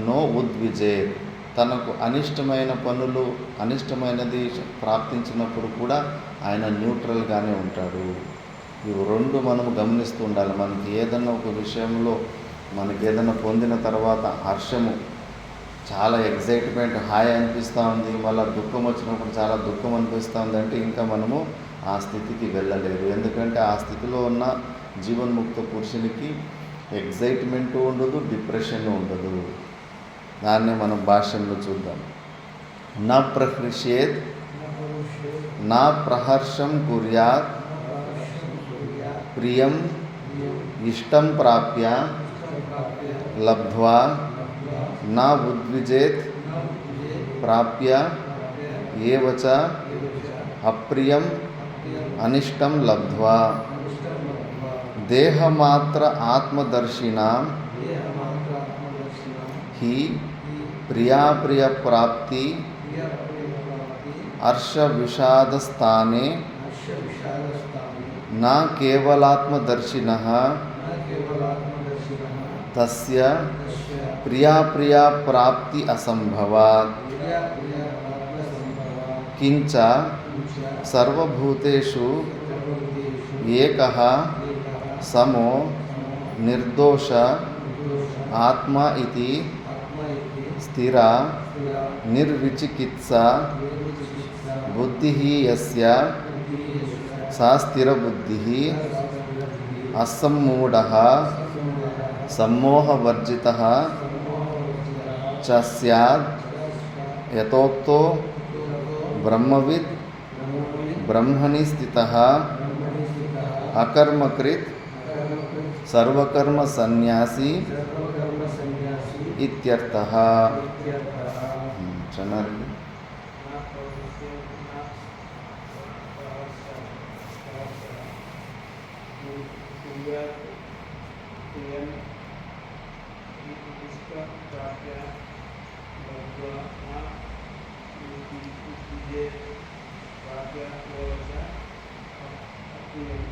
నో ఉద్విజేత్, తనకు అనిష్టమైన పనులు, అనిష్టమైనది ప్రాప్తించినప్పుడు కూడా ఆయన న్యూట్రల్గానే ఉంటాడు. ఇవి రెండు మనం గమనిస్తూ ఉండాలి. మనకి ఏదన్నా ఒక విషయంలో మనకి ఏదైనా పొందిన తర్వాత హర్షము, చాలా ఎగ్జైట్మెంట్, హాయ్ అనిపిస్తూ ఉంది, మళ్ళీ దుఃఖం వచ్చినప్పుడు చాలా దుఃఖం అనిపిస్తూ ఉంది అంటే ఇంకా మనము ఆ స్థితికి వెళ్ళలేరు. ఎందుకంటే ఆ స్థితిలో ఉన్న జీవన్ముక్త పురుషునికి ఎగ్జైట్మెంట్ ఉండదు, డిప్రెషన్ ఉండదు. దాన్నే మనం భాష్యంలో చూద్దాం. నా ప్రహృష్యేత్ నా ప్రహర్షం కుర్యాత్ ప్రియం ఇష్టం ప్రాప్య లబ్ధ్వా నా ఉద్విజేత్ ప్రాప్య ఏవచ అప్రియం అనిష్టం లబ్ధ్వా. దేహమాత్ర ఆత్మదర్శినాం హి ప్రియాప్రియ ప్రాప్తి హర్ష విషాదస్థానే నా కేవలాత్మదర్శినః తస్య ప్రియాప్రియ ప్రాప్తి అసంభవాత్. కించ సర్వభూతేషు ఏకః సమో నిర్దోష ఆత్మ ఇతి స్థిర నిర్విచికిత్స బుద్ధి యస్య సా స్థిరబుద్ధి అసమ్మూఢః సమ్మోహవర్జితః చ స్యాద్. యతోక్తో బ్రహ్మవిద్ బ్రహ్మణి స్థితః అకర్మకృత్ సర్వకర్మ సన్యాసి ఇత్యర్థః. చనాలి. प्राप्य लब्ध्वा विद्ये प्राप्य एव अप्रियं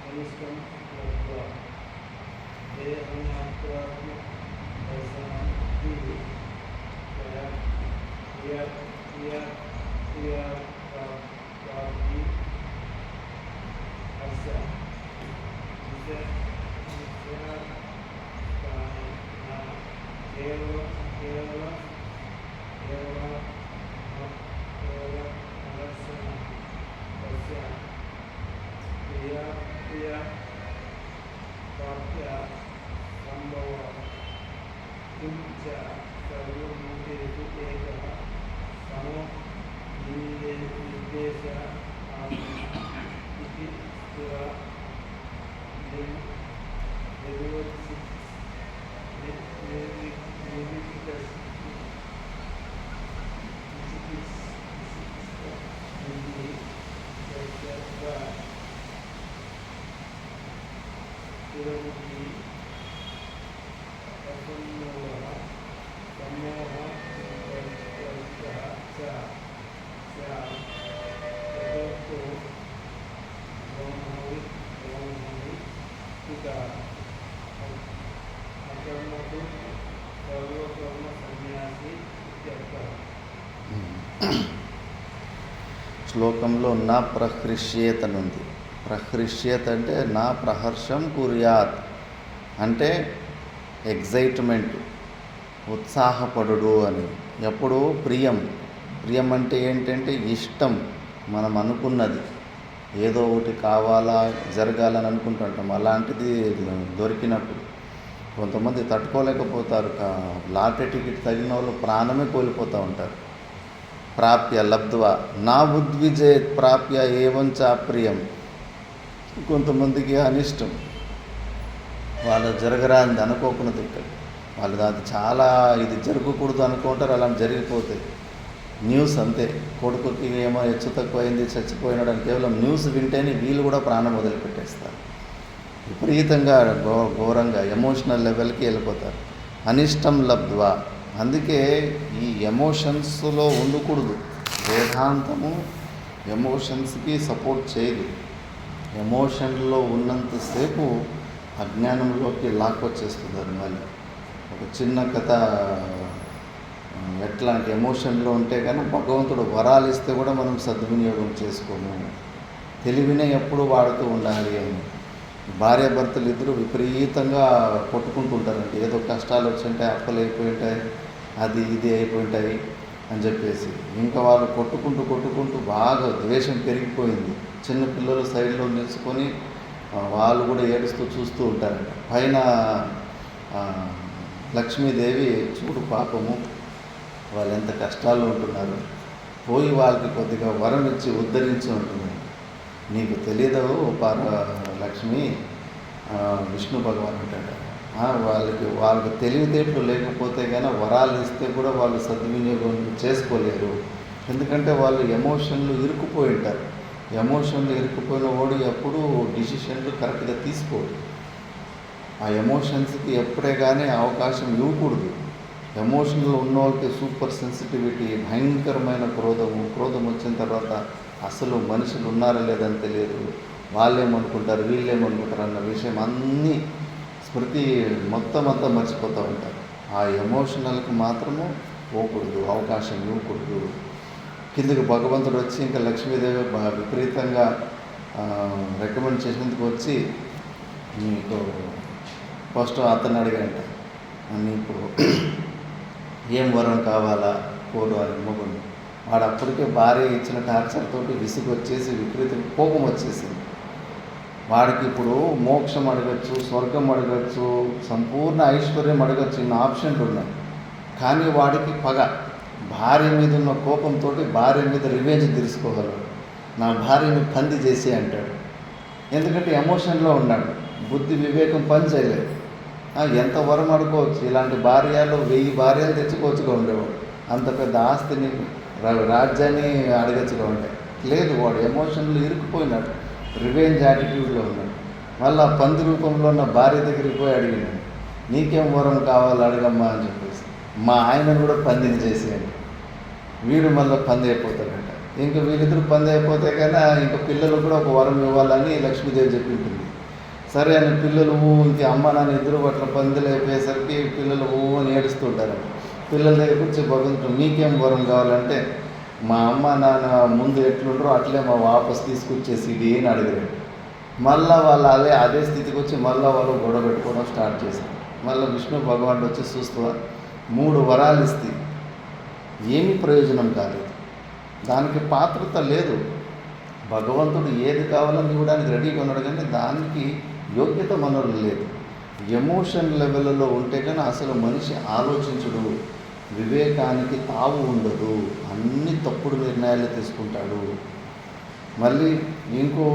अनिष्टं लब्ध्वा देहमात्रात्मदर्शनं क्रिया प्राप्ति अस्य శ్లోకంలో నా ప్రహృష్యేత్ అని ఉంది. ప్రహృష్యేత్ అంటే నా ప్రహర్షం కుర్యాత్ అంటే ఎగ్జైట్మెంట్, ఉత్సాహపడుడు అని. ఎప్పుడు ప్రియం అంటే ఏంటంటే ఇష్టం, మనం అనుకున్నది ఏదో ఒకటి కావాలా జరగాలని అనుకుంటుంటాం. అలాంటిది దొరికినప్పుడు కొంతమంది తట్టుకోలేకపోతారు. లాటరీ టికెట్ తగిన వాళ్ళు ప్రాణమే కోల్పోతూ ఉంటారు. ప్రాప్య లబ్ధ్వా నా ఉద్విజేత్ ప్రాప్య ఏవంచ అప్రియం. కొంతమందికి అనిష్టం, వాళ్ళు జరగరాంది అనుకోకున్నది, ఇక్కడ వాళ్ళు అది చాలా ఇది జరగకూడదు అనుకుంటారు, అలా జరిగిపోతాయి. న్యూస్ అంతే, కొడుకుకి ఏమో హెచ్చు తక్కువ అయింది చచ్చిపోయినాడు అని కేవలం న్యూస్ వింటేనే వీళ్ళు కూడా ప్రాణం వదిలిపెట్టేస్తారు. విపరీతంగా ఘోరంగా ఎమోషనల్ లెవెల్కి వెళ్ళిపోతారు. అనిష్టం లబ్ధ్వా. అందుకే ఈ ఎమోషన్స్లో ఉండకూడదు. వేదాంతము ఎమోషన్స్కి సపోర్ట్ చేయదు. ఎమోషన్లో ఉన్నంతసేపు అజ్ఞానంలోకి లాక్కొచ్చేస్తున్నారు. మళ్ళీ ఒక చిన్న కథ, ఎట్లాంటి ఎమోషన్లో ఉంటే కానీ భగవంతుడు వరాలు ఇస్తే కూడా మనం సద్వినియోగం చేసుకోము. తెలివినే ఎప్పుడు వాడుతూ ఉండాలి అని. భార్యాభర్తలు ఇద్దరు విపరీతంగా కొట్టుకుంటుంటారంటే, ఏదో కష్టాలు వచ్చింటాయి, అప్పులు అయిపోయి ఉంటాయి, అది ఇది అయిపోయి ఉంటాయి అని చెప్పేసి ఇంకా వాళ్ళు కొట్టుకుంటూ బాగా ద్వేషం పెరిగిపోయింది. చిన్నపిల్లలు సైడ్లో నిలుచుకొని వాళ్ళు కూడా ఏడుస్తూ చూస్తూ ఉంటారంట. పైన లక్ష్మీదేవి చూడు పాపము వాళ్ళు ఎంత కష్టాల్లో ఉంటున్నారు, పోయి వాళ్ళకి కొద్దిగా వరం ఇచ్చి ఉద్ధరించి ఉంటుంది. నీకు తెలియదు లక్ష్మి, విష్ణు భగవాన్ అంటాడు. వాళ్ళకి తెలివితేటలు లేకపోతే కానీ వరాలు ఇస్తే కూడా వాళ్ళు సద్వినియోగం చేసుకోలేరు. ఎందుకంటే వాళ్ళు ఎమోషన్లు ఇరుక్కుపోయి ఉంటారు. ఎమోషన్లు ఇరుక్కుపోయిన వాడు ఎప్పుడూ డిసిషన్లు కరెక్ట్గా తీసుకోడు. ఆ ఎమోషన్స్కి ఎప్పుడే కానీ అవకాశం ఇవ్వకూడదు. ఎమోషన్లో ఉన్న వాళ్ళకి సూపర్ సెన్సిటివిటీ, భయంకరమైన క్రోధం వచ్చిన తర్వాత అసలు మనుషులు ఉన్నారా లేదని తెలియదు. వాళ్ళేమనుకుంటారు వీళ్ళేమనుకుంటారు అన్న విషయం అన్నీ స్మృతి మొత్తం అంతా మర్చిపోతూ ఉంటారు. ఆ ఎమోషనల్కి మాత్రము పోకూడదు, అవకాశం ఇవ్వకూడదు. కిందకి భగవంతుడు వచ్చి ఇంకా లక్ష్మీదేవి విపరీతంగా రికమెండ్ చేసినందుకు వచ్చి నీకు ఫస్ట్ అతను అడిగాంట, నీకు ఏం వరం కావాలా కోరు అని మొగుడు. వాడు అప్పటికే భార్య ఇచ్చిన టార్చర్ తోటి విసుగు వచ్చేసి విపరీతంగా కోపం వచ్చేసింది. వాడికి ఇప్పుడు మోక్షం అడగచ్చు, స్వర్గం అడగచ్చు, సంపూర్ణ ఐశ్వర్యం అడగచ్చు, ఇన్ని ఆప్షన్లు ఉన్నాయి. కానీ వాడికి పగ, భార్య మీద ఉన్న కోపంతో భార్య మీద రివెంజ్ తీసుకోగలడు. నా భార్యని పంది చేసి అంటాడు. ఎందుకంటే ఎమోషన్లో ఉన్నాడు, బుద్ధి వివేకం పని చేయలేదు. ఎంత వరం అడుకోవచ్చు, ఇలాంటి భార్యలు 1000 భార్యలు తెచ్చుకోవచ్చుగా ఉండేవాడు. అంత పెద్ద ఆస్తిని రాజ్యాన్ని అడగచ్చుగా ఉండే లేదు. వాడు ఎమోషన్లో ఇరుక్కుపోయినాడు, రివెంజ్ యాటిట్యూడ్లో ఉన్నాడు. మళ్ళీ పంది రూపంలో ఉన్న భార్య దగ్గరికి పోయి అడిగినాడు, నీకేం వరం కావాలి అడగమ్మా అని చెప్పేసి మా ఆయనను కూడా పందిని చేసేయండి, వీడు మళ్ళీ పంది అయిపోతాడంట. ఇంకా వీళ్ళిద్దరు పంది అయిపోతే కానీ ఇంకా పిల్లలు కూడా ఒక వరం ఇవ్వాలని లక్ష్మీదేవి చెప్పి ఉంటుంది. సరే అని పిల్లలు ఇంక అమ్మ నాన్న ఇద్దరు అట్లా పందులు అయిపోయేసరికి పిల్లలు అని ఏడుస్తుంటారు. పిల్లల దగ్గర వచ్చి భగవంతుడు మీకేం వరం కావాలంటే మా అమ్మ నాన్న ముందు ఎట్లుంటారో అట్లే మా వాపస్ తీసుకొచ్చేసి ఇది అని అడిగారు. మళ్ళీ వాళ్ళు అదే స్థితికి వచ్చి మళ్ళీ వాళ్ళు గొడవ పెట్టుకోవడం స్టార్ట్ చేశారు. మళ్ళీ విష్ణు భగవానుడు వచ్చి చూస్తూ 3 వరాలు ఇస్తే ఏమీ ప్రయోజనం కాలేదు, దానికి పాత్రత లేదు. భగవంతుడు ఏది కావాలని ఇవ్వడానికి రెడీగా ఉన్నాడు, కానీ దానికి యోగ్యత మనలో లేదు. ఎమోషన్ లెవెల్లో ఉంటే కానీ అసలు మనిషి ఆలోచించుడు, వివేకానికి తావు ఉండదు, అన్ని తప్పుడు నిర్ణయాలు తీసుకుంటాడు. మళ్ళీ ఇంకో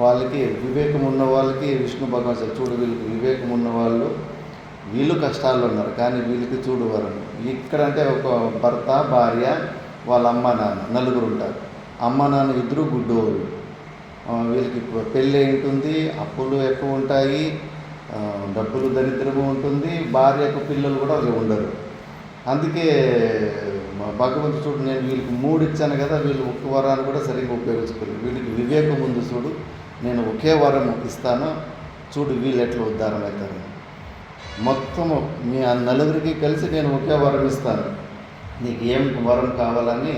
వాళ్ళకి వివేకం ఉన్న వాళ్ళకి విష్ణు భగవాన్ చూడు వీళ్ళకి వివేకం ఉన్న వాళ్ళు వీళ్ళు కష్టాల్లో ఉన్నారు, కానీ వీళ్ళకి చూడు వరం. ఇక్కడంటే ఒక భర్త భార్య వాళ్ళ అమ్మ నాన్న 4 ఉంటారు. అమ్మ నాన్న ఇద్దరు గుడ్డోళ్ళు, వీళ్ళకి పెళ్ళి ఉంటుంది, అప్పులు ఎక్కువ ఉంటాయి, డబ్బులు దరిద్రము ఉంటుంది, భార్యకు పిల్లలు కూడా ఉండరు. అందుకే భగవంతుడు చూడు నేను వీళ్ళకి 3 ఇచ్చాను కదా, వీళ్ళు ఒక్క వరాన్ని కూడా సరిగ్గా ఉపయోగించుకోలేదు. వీళ్ళకి వివేకం ఉంది చూడు, నేను ఒకే వరం ఇస్తాను చూడు వీళ్ళు ఎట్లా ఉద్ధారం అవుతారు. మొత్తము మీ 4 కలిసి నేను ఒకే వరం ఇస్తాను, నీకు ఏం వరం కావాలని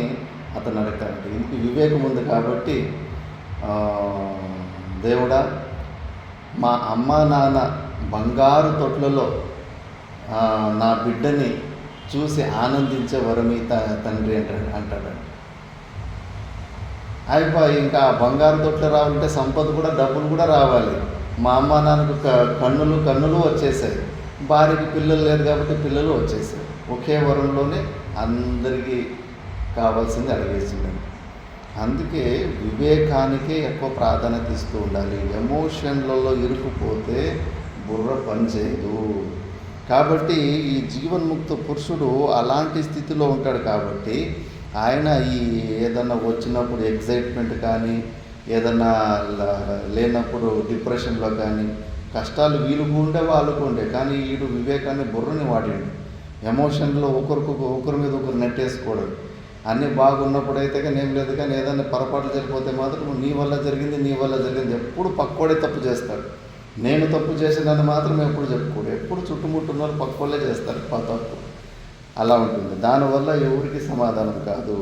అతను అడుగుతానంటే ఇందుకు వివేకం ఉంది కాబట్టి దేవుడా మా అమ్మ నాన్న బంగారు తొట్లలో నా బిడ్డని చూసి ఆనందించే వరమి తండ్రి అంటాడు. అయిపోయి ఇంకా బంగారు తొట్లు రావాలంటే సంపద కూడా డబ్బులు కూడా రావాలి. మా అమ్మ నాన్నకు కన్నులు వచ్చేసాయి, భార్యకి పిల్లలు లేరు కాబట్టి పిల్లలు వచ్చేసాయి. ఒకే వరంలోనే అందరికీ కావాల్సింది అడిగేసిందండి. అందుకే వివేకానికే ఎక్కువ ప్రాధాన్యత ఇస్తూ ఉండాలి. ఎమోషన్లలో ఇరుక్కుపోతే బుర్ర పనిచేయదు. కాబట్టి ఈ జీవన్ముక్త పురుషుడు అలాంటి స్థితిలో ఉంటాడు కాబట్టి ఆయన ఈ ఏదన్నా వచ్చినప్పుడు ఎగ్జైట్మెంట్ కానీ ఏదన్నా లేనప్పుడు డిప్రెషన్లో కానీ కష్టాలు వీలుకు ఉండే వాళ్ళకు ఉండే, కానీ వీడు వివేకాన్ని బుర్రని వాడిండు. ఎమోషన్లో ఒకరి మీద ఒకరు నెట్టేసుకోవడం. అన్నీ బాగున్నప్పుడు అయితే కానీ ఏం లేదు, కానీ ఏదైనా పొరపాట్లు జరిగిపోతే మాత్రం నీ వల్ల జరిగింది ఎప్పుడు పక్కోడే తప్పు చేస్తాడు. నేను తప్పు చేసినని మాత్రం ఎప్పుడు చెప్పుకోడు, ఎప్పుడు చుట్టుముట్టున్న వాళ్ళు పక్కోళ్ళే చేస్తారు తప్పు. అలా ఉంటుంది. దానివల్ల ఎవరికి సమాధానం కాదు.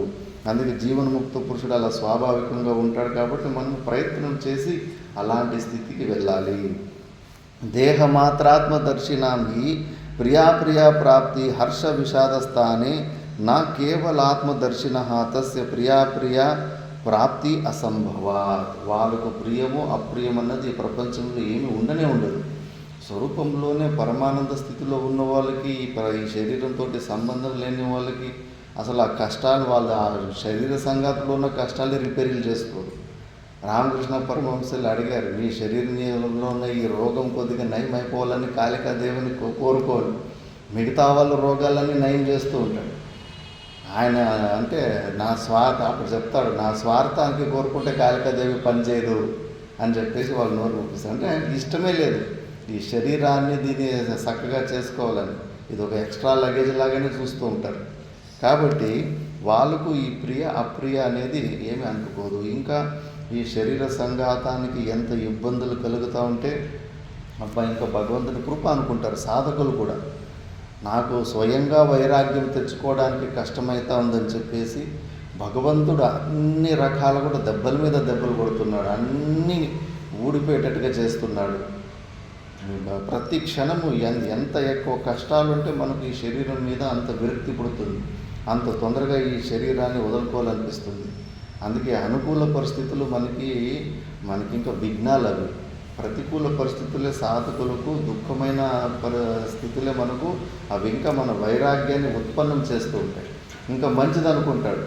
అందుకే జీవన్ముక్త పురుషుడు అలా స్వాభావికంగా ఉంటాడు కాబట్టి మనం ప్రయత్నం చేసి అలాంటి స్థితికి వెళ్ళాలి. దేహమాత్రాత్మదర్శినాం హి ప్రియా ప్రాప్తి హర్ష విషాదస్థానే నా కేవలాత్మదర్శిన తస్య ప్రియా ప్రాప్తి అసంభవాత్. వాళ్ళకు ప్రియము అప్రియం అన్నది ఈ ప్రపంచంలో ఏమీ ఉండదు. స్వరూపంలోనే పరమానంద స్థితిలో ఉన్న వాళ్ళకి ఈ శరీరంతో సంబంధం లేని వాళ్ళకి అసలు ఆ కష్టాలు వాళ్ళ ఆ శరీర సంఘాతంలో ఉన్న కష్టాలు రిపేరీలు చేసుకోరు. రామకృష్ణ పరమహంసలు అడిగారు, మీ శరీరంలో ఉన్న ఈ రోగం కొద్దిగా నయం అయిపోవాలని కాళికాదేవిని కోరుకోరు, మిగతా వాళ్ళ రోగాలన్నీ నయం చేస్తూ ఉంటాడు. ఆయన అంటే అప్పుడు చెప్తాడు, నా స్వార్థానికి కోరుకుంటే కాళికాదేవి పనిచేయదు అని చెప్పేసి వాళ్ళు నోరు పంపిస్తారు. అంటే ఆయనకి ఇష్టమే లేదు ఈ శరీరాన్ని దీన్ని చక్కగా చేసుకోవాలని. ఇది ఒక ఎక్స్ట్రా లగేజ్ లాగానే చూస్తూ ఉంటారు. కాబట్టి వాళ్ళకు ఈ ప్రియ అప్రియ అనేది ఏమీ అనుకోదు. ఇంకా ఈ శరీర సంఘాతానికి ఎంత ఇబ్బందులు కలుగుతూ ఉంటే ఇంకా భగవంతుని కృప అనుకుంటారు సాధకులు కూడా. నాకు స్వయంగా వైరాగ్యం తెచ్చుకోవడానికి కష్టమవుతా ఉందని చెప్పేసి భగవంతుడు అన్ని రకాల కూడా దెబ్బల మీద దెబ్బలు కొడుతున్నాడు, అన్నీ ఊడిపోయేటట్టుగా చేస్తున్నాడు. ప్రతి క్షణము ఎంత ఎక్కువ కష్టాలు ఉంటే మనకు ఈ శరీరం మీద అంత విరక్తి పుడుతుంది, అంత తొందరగా ఈ శరీరాన్ని వదులుకోవాలనిపిస్తుంది. అందుకే అనుకూల పరిస్థితులు మనకి ఇంకా విఘ్నాలు అవి. ప్రతికూల పరిస్థితులే సాధకులకు దుఃఖమైన పరిస్థితులే మనకు అవి ఇంకా మన వైరాగ్యాన్ని ఉత్పన్నం చేస్తూ ఉంటాయి. ఇంకా మంచిది అనుకుంటాడు.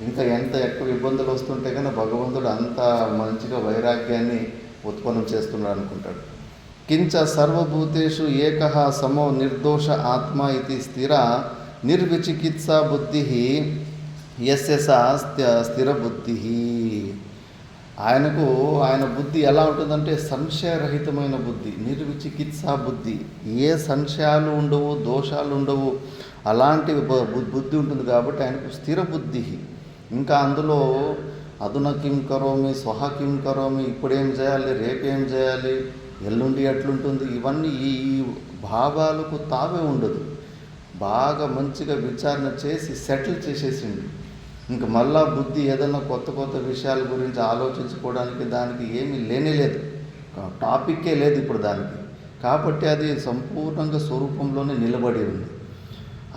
ఇంకా ఎంత ఎక్కువ ఇబ్బందులు వస్తుంటే కన్నా భగవంతుడు అంత మంచిగా వైరాగ్యాన్ని ఉత్పన్నం చేస్తున్నాడు అనుకుంటాడు. కించ సర్వభూతేషు ఏకః సమో నిర్దోష ఆత్మ ఇది స్థిర నిర్విచికిత్సా బుద్ధి యస్య సా స్థిర బుద్ధి. ఆయన బుద్ధి ఎలా ఉంటుందంటే సంశయరహితమైన బుద్ధి, నిర్విచికిత్సా బుద్ధి, ఏ సంశయాలు ఉండవు, దోషాలు ఉండవు, అలాంటి బుద్ధి ఉంటుంది. కాబట్టి ఆయనకు స్థిర బుద్ధి. ఇంకా అందులో అధున కిం కరోమి, స్వహ కిం కరోమి, ఇప్పుడేం చేయాలి, రేపేం చేయాలి, ఎల్లుండి ఎట్లుంటుంది, ఇవన్నీ ఈ భావాలకు తావే ఉండదు. బాగా మంచిగా విచారణ చేసి సెటిల్ చేసేసిండు. ఇంక మళ్ళా బుద్ధి ఏదన్నా కొత్త కొత్త విషయాల గురించి ఆలోచించుకోవడానికి దానికి ఏమీ లేనేలేదు, టాపిక్కే లేదు ఇప్పుడు దానికి. కాబట్టి అది సంపూర్ణంగా స్వరూపంలోనే నిలబడి ఉంది.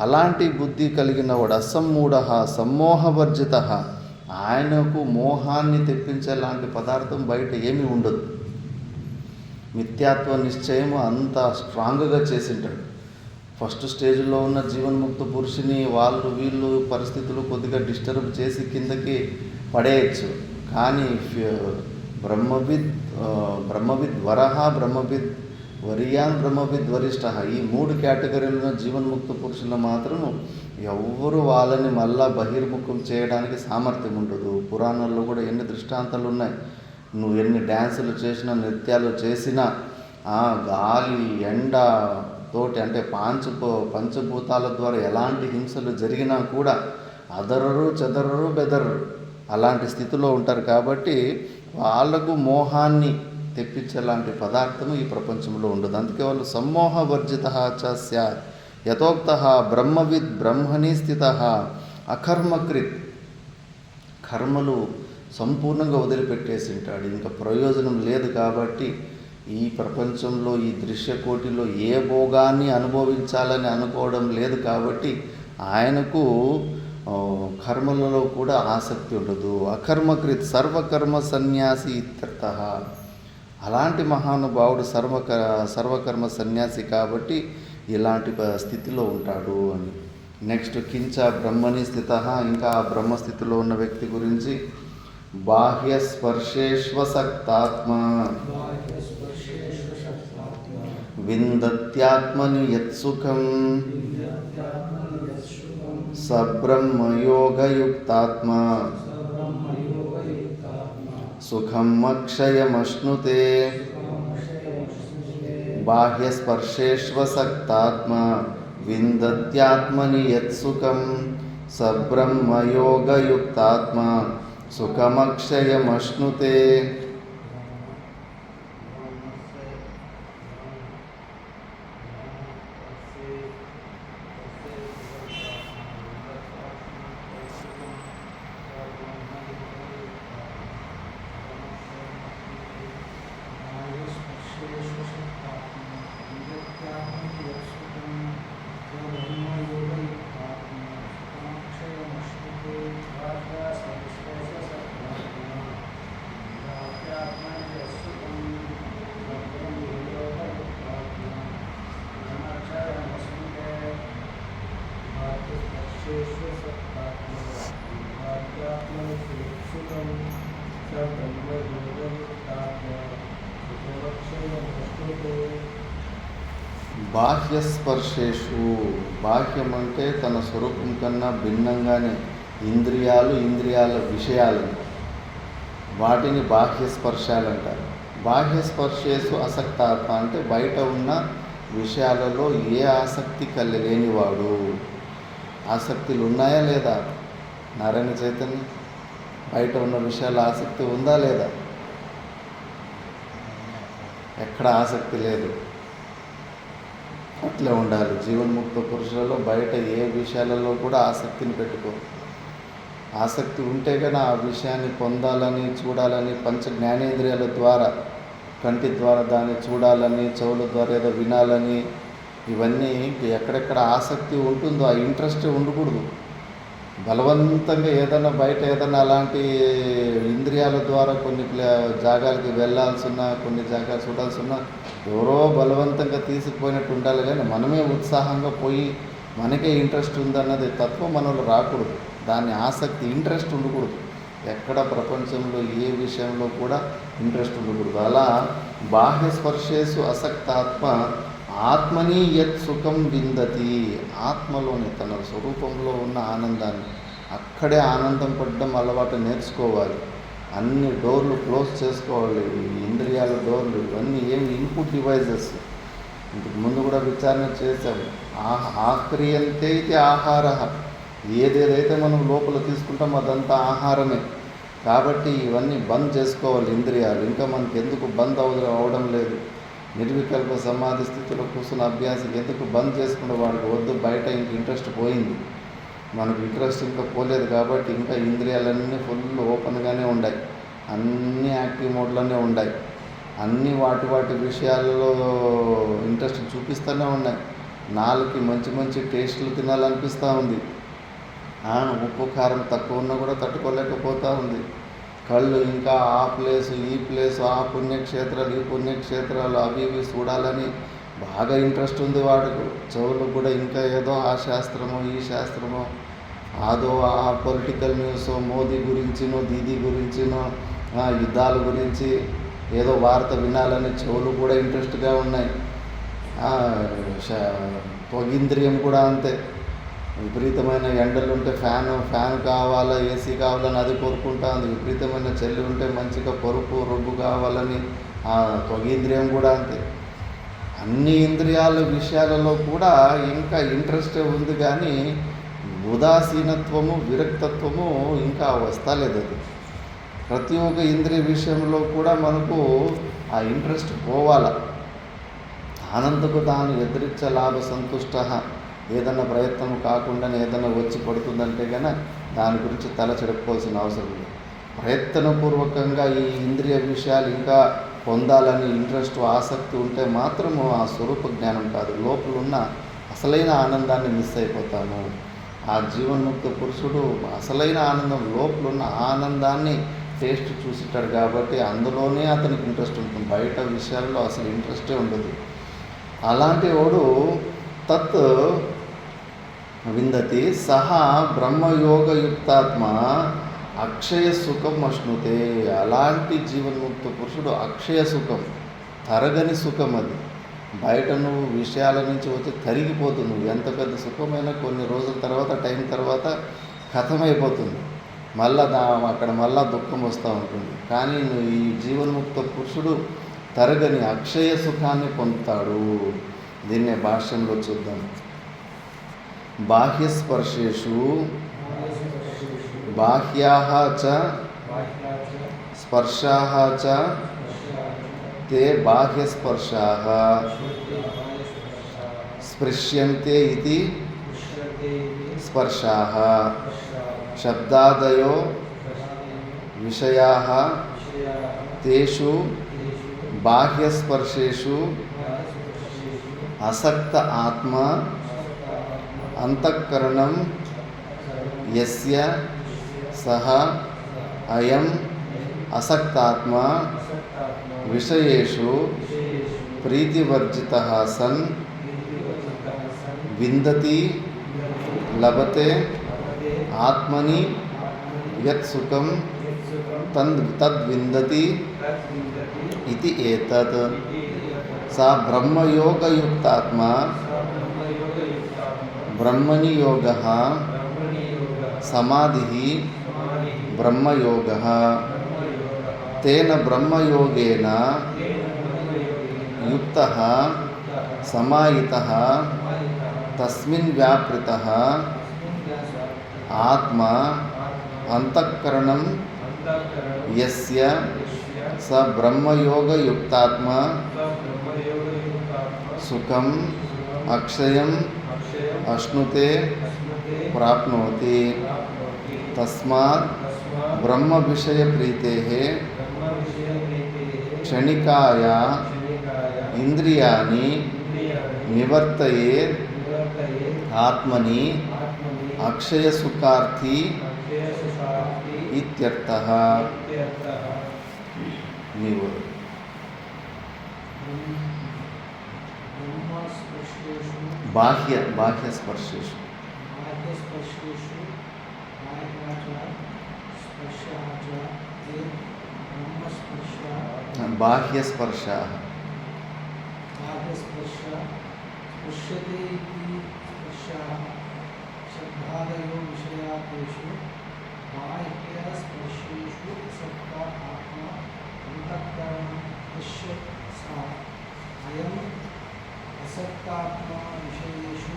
అలాంటి బుద్ధి కలిగిన వాడు అసమ్మూఢ సమ్మోహవర్జిత, ఆయనకు మోహాన్ని తెప్పించేలాంటి పదార్థం బయట ఏమీ ఉండదు. మిథ్యాత్వ నిశ్చయం అంత స్ట్రాంగ్గా చేసింటాడు. ఫస్ట్ స్టేజ్లో ఉన్న జీవన్ముక్త పురుషుని వీళ్ళు పరిస్థితులు కొద్దిగా డిస్టర్బ్ చేసి కిందకి పడేయచ్చు. కానీ బ్రహ్మవిద్ వరహ, బ్రహ్మవిద్ వరియాన్, బ్రహ్మవిద్ వరిష్ఠ, ఈ 3 కేటగిరీలో జీవన్ముక్త పురుషులు మాత్రం ఎవ్వరు వాళ్ళని మళ్ళా బహిర్ముఖం చేయడానికి సామర్థ్యం ఉండదు. పురాణాల్లో కూడా ఎన్ని దృష్టాంతాలు ఉన్నాయి. నువ్వు ఎన్ని డ్యాన్సులు చేసినా, నృత్యాలు చేసినా, గాలి ఎండ తోటి అంటే పంచభూతాల ద్వారా ఎలాంటి హింసలు జరిగినా కూడా అదరరు, చెదరరు, బెదరరు, అలాంటి స్థితిలో ఉంటారు. కాబట్టి వాళ్ళకు మోహాన్ని తెప్పించేలాంటి పదార్థము ఈ ప్రపంచంలో ఉండదు. అందుకే వాళ్ళు సమ్మోహవర్జిత చ స్యాత్ యథోక్త బ్రహ్మవిద్ బ్రహ్మణి స్థిత అకర్మకృత్, కర్మలు సంపూర్ణంగా వదిలిపెట్టేసి ఉంటాడు. ఇంకా ప్రయోజనం లేదు. కాబట్టి ఈ ప్రపంచంలో, ఈ దృశ్యకోటిలో ఏ భోగాన్ని అనుభవించాలని అనుకోవడం లేదు. కాబట్టి ఆయనకు కర్మలలో కూడా ఆసక్తి ఉండదు. అకర్మకృత్ సర్వకర్మ సన్యాసి ఇత్యర్థ. అలాంటి మహానుభావుడు సర్వకర్మ సన్యాసి కాబట్టి ఇలాంటి స్థితిలో ఉంటాడు అని. నెక్స్ట్ కించ బ్రహ్మని స్థిత, ఇంకా ఆ బ్రహ్మస్థితిలో ఉన్న వ్యక్తి గురించి బాహ్య స్పర్శేష్వసక్తాత్మ విందత్యాత్మని యత్సుఖం సబ్రహ్మయోగయుక్తాత్మ సుఖం అక్షయమశ్నుతే. బాహ్యస్పర్శేష్వసక్తాత్మ విందత్యాత్మని యత్సుఖం సబ్రహ్మయోగయుక్తాత్మ సుఖమక్షయమశ్నుతే. బాహ్యస్పర్శేషు, బాహ్యం అంటే తన స్వరూపం కన్నా భిన్నంగానే ఇంద్రియాల విషయాలు, వాటిని బాహ్యస్పర్శాలు అంటారు. బాహ్యస్పర్శేషు అసక్తాత్మ అంటే బయట ఉన్న విషయాలలో ఏ ఆసక్తి లేనివాడు. ఆసక్తులు ఉన్నాయా లేదా? నారాయణ చైతన్య బయట ఉన్న విషయాల ఆసక్తి ఉందా లేదా? ఎక్కడ ఆసక్తి లేదు. అట్లే ఉండాలి. జీవన్ముక్త పురుషులలో బయట ఏ విషయాలలో కూడా ఆసక్తిని పెట్టుకో. ఆసక్తి ఉంటే కానీ ఆ విషయాన్ని పొందాలని, చూడాలని, పంచ జ్ఞానేంద్రియాల ద్వారా, కంటి ద్వారా దాన్ని చూడాలని, చెవుల ద్వారా ఏదో వినాలని, ఇవన్నీ ఎక్కడెక్కడ ఆసక్తి ఉంటుందో ఆ ఇంట్రెస్ట్ ఉండకూడదు. బలవంతంగా ఏదైనా బయట ఏదైనా అలాంటి ఇంద్రియాల ద్వారా కొన్ని జాగాలకి వెళ్ళాల్సి ఉన్నా, కొన్ని జాగాలు చూడాల్సి ఉన్నా ఎవరో బలవంతంగా తీసుకుపోయినట్టు ఉండాలి. కానీ మనమే ఉత్సాహంగా పోయి మనకే ఇంట్రెస్ట్ ఉందన్నది తత్వం మనలో రాకూడదు. దాని ఆసక్తి, ఇంట్రెస్ట్ ఉండకూడదు. ఎక్కడ ప్రపంచంలో ఏ విషయంలో కూడా ఇంట్రెస్ట్ ఉండకూడదు. అలా బాహ్య స్పర్శేసు అసక్తాత్మ ఆత్మని యత్ సుఖం విందతి, ఆత్మలోని తన స్వరూపంలో ఉన్న ఆనందాన్ని, అక్కడే ఆనందం పడడం అలవాటు నేర్చుకోవాలి. అన్ని డోర్లు క్లోజ్ చేసుకోవాలి. ఈ ఇంద్రియాల డోర్లు ఇవన్నీ ఏమి ఇన్పుట్ డివైజెస్. ఇంతకు ముందు కూడా విచారణ చేశాము. ఆక్రియంతే ఇది ఆహార, ఏదేదైతే మనం లోపల తీసుకుంటామో అదంతా ఆహారమే. కాబట్టి ఇవన్నీ బంద్ చేసుకోవాలి ఇంద్రియాలు. ఇంకా మనకి ఎందుకు బంద్ అవడం లేదు. నిర్వికల్ప సమాధి స్థితిలో కూర్చున్న అభ్యాసం ఎందుకు బంద్ చేసుకునే వాడికి వద్దు, బయట ఇంక ఇంట్రెస్ట్ పోయింది. మనకు ఇంట్రెస్ట్ ఇంకా పోలేదు కాబట్టి ఇంకా ఇంద్రియాలన్నీ ఫుల్ ఓపెన్గానే ఉన్నాయి, అన్నీ యాక్టివ్ మోడ్లోనే ఉన్నాయి, అన్నీ వాటి విషయాలలో ఇంట్రెస్ట్ చూపిస్తూనే ఉన్నాయి. నాలుగుకి మంచి మంచి టేస్టులు తినాలనిపిస్తూ ఉంది. ఉప్పు కారం తక్కువ ఉన్నా కూడా తట్టుకోలేకపోతూ ఉంది. కళ్ళు ఇంకా ఆ ప్లేసు ఈ ప్లేసు, ఆ పుణ్యక్షేత్రాలు ఈ పుణ్యక్షేత్రాలు అవి ఇవి చూడాలని బాగా ఇంట్రెస్ట్ ఉంది వాడికి. చెవులకు కూడా ఇంకా ఏదో ఆ శాస్త్రమో ఈ శాస్త్రమో, అదో ఆ పొలిటికల్ న్యూస్, మోదీ గురించినో దీదీ గురించినో, యుద్ధాల గురించి ఏదో వార్త వినాలని చెవులు కూడా ఇంట్రెస్ట్గా ఉన్నాయి. త్వగింద్రియం కూడా అంతే. విపరీతమైన ఎండలు ఉంటే ఫ్యాన్ కావాలా, ఏసీ కావాలని అది కోరుకుంటా ఉంది. విపరీతమైన చలి ఉంటే మంచిగా పరుపు రొగ్గు కావాలని ఆ త్వగీంద్రియం కూడా అంతే. అన్ని ఇంద్రియాల విషయాలలో కూడా ఇంకా ఇంట్రెస్టే ఉంది, కానీ ఉదాసీనత్వము విరక్తత్వము ఇంకా వస్తలేదు. అది ప్రతి ఒక్క ఇంద్రియ విషయంలో కూడా మనకు ఆ ఇంట్రెస్ట్ పోవాల. ఆనందకు తాను ఎదురిచ్చ లాభ సంతుష్ట. ఏదన్నా ప్రయత్నం కాకుండానే ఏదన్నా వచ్చి పడుతుందంటే కనుక దాని గురించి తల చెడుకోవాల్సిన అవసరం లేదు. ప్రయత్నపూర్వకంగా ఈ ఇంద్రియ విషయాలు ఇంకా పొందాలని ఇంట్రెస్ట్ ఆసక్తి ఉంటే మాత్రము ఆ స్వరూప జ్ఞానం కాదు, లోపల ఉన్న అసలైన ఆనందాన్ని మిస్ అయిపోతాము. ఆ జీవన్ముక్త పురుషుడు అసలైన ఆనందం, లోపల ఉన్న ఆనందాన్ని టేస్ట్ చూసిటాడు కాబట్టి అందులోనే అతనికి ఇంట్రెస్ట్ ఉంటుంది. బయట విషయాల్లో అసలు ఇంట్రెస్టే ఉండదు. అలాంటి వాడు తత్ విందతి సహా బ్రహ్మయోగయుక్తాత్మ అక్షయ సుఖం అశ్నుతే. అలాంటి జీవన్ముక్త పురుషుడు అక్షయ సుఖం, తరగని సుఖం. అది బయట నువ్వు విషయాల నుంచి వచ్చి తరిగిపోతుంది. నువ్వు ఎంత పెద్ద సుఖమైనా కొన్ని రోజుల తర్వాత టైం తర్వాత ఖతమైపోతుంది. మళ్ళా అక్కడ మళ్ళా దుఃఖం వస్తూ ఉంటుంది. కానీ ఈ జీవన్ముక్త పురుషుడు తరగని అక్షయ సుఖాన్ని పొందుతాడు. దీన్నే భాష్యంలో చూద్దాం. బాహ్యస్పర్శేషు బాహ్యాః చ స్పర్శాః చ తే బాహ్యస్పర్శాః స్పృశ్యంతే ఇతి స్పర్శాః శబ్దాదయో విషయాః తేషు బాహ్యస్పర్శేషు అసక్త ఆత్మ అంతఃకరణం యస్య సహ అయం అసక్తాత్మ విషయేషు ప్రీతివర్జితః సన్ విందతి లభతే ఆత్మని యత్ సుఖం తద్విందతి ఇతి ఏతత్. సా బ్రహ్మయోగయుక్తాత్మ బ్రహ్మణి యోగః సమాధిః బ్రహ్మయోగః. తేన బ్రహ్మయోగేన యుక్తః సమాహితః తస్మిన్ వ్యాపృతః ఆత్మ అంతఃకరణం యస్య స బ్రహ్మయోగయుక్తాత్మ సుఖం అక్షయం అశ్నుతే ప్రాప్నోతి. తస్మాత్ బ్రహ్మ విషయ ప్రీతేః క్షణికాయ ఇంద్రియాణి నివర్తయేత్ ఆత్మని అక్షయ సుఖార్థి ఇత్యర్థః. నీవు బాహ్యస్పర్శేషు బాహ్యస్పర్శాః बाह्यस्पर्शेषु असक्ता आत्मा अंतःकरणस्य सा अयम् असक्तात्मा विषयेषु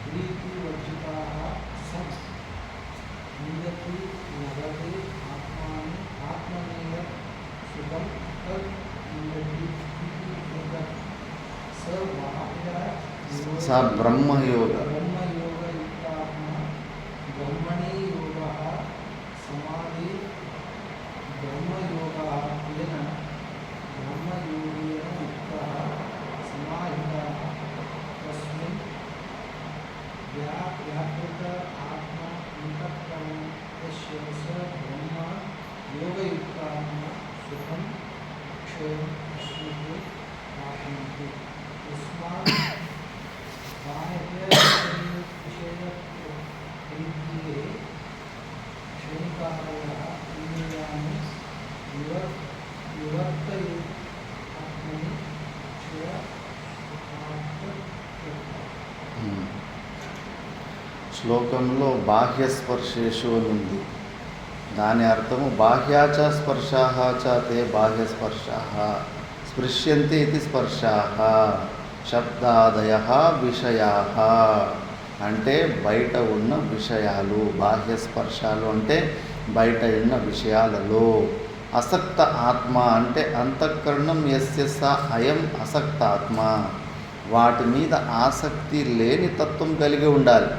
प्रीतिवर्जिताः सन् विन्दति लभते आत्मनेय सुखं तद् विन्दति इति एतत् स सा ब्रह्मयोग ब्रह्मयोगयुक्तात्मा ब्रह्मणि योगः समाधि ब्रह्मयोगः येन ब्रह्मयोगेन युक्तः समाहितः तस्मिन् व्यापृत आत्मा अंतःकरणं यस्य स ब्रह्म योगयुक्तात्मा सुखं क्षयम् अश्नुते प्राप्नोति तस्मात् बाह्यविषयप्रीतिः क्षणिकादयः इंद्रियाणि विवर्तयेत् आत्मनि क्षय శ్లోకంలో బాహ్యస్పర్శేషు అని ఉంది. దాని అర్థము బాహ్యాచ స్పర్శాః చ తే బాహ్యస్పర్శాః స్పృశ్యంతే ఇది స్పర్శాః శబ్దాదయః విషయాః అంటే బయట ఉన్న విషయాలు. బాహ్యస్పర్శాలు అంటే బయట ఉన్న విషయాలలో. అసక్త ఆత్మ అంటే అంతఃకరణం యస్య స అయం అసక్త ఆత్మ, వాటి మీద ఆసక్తి లేని తత్వం కలిగి ఉండాలి.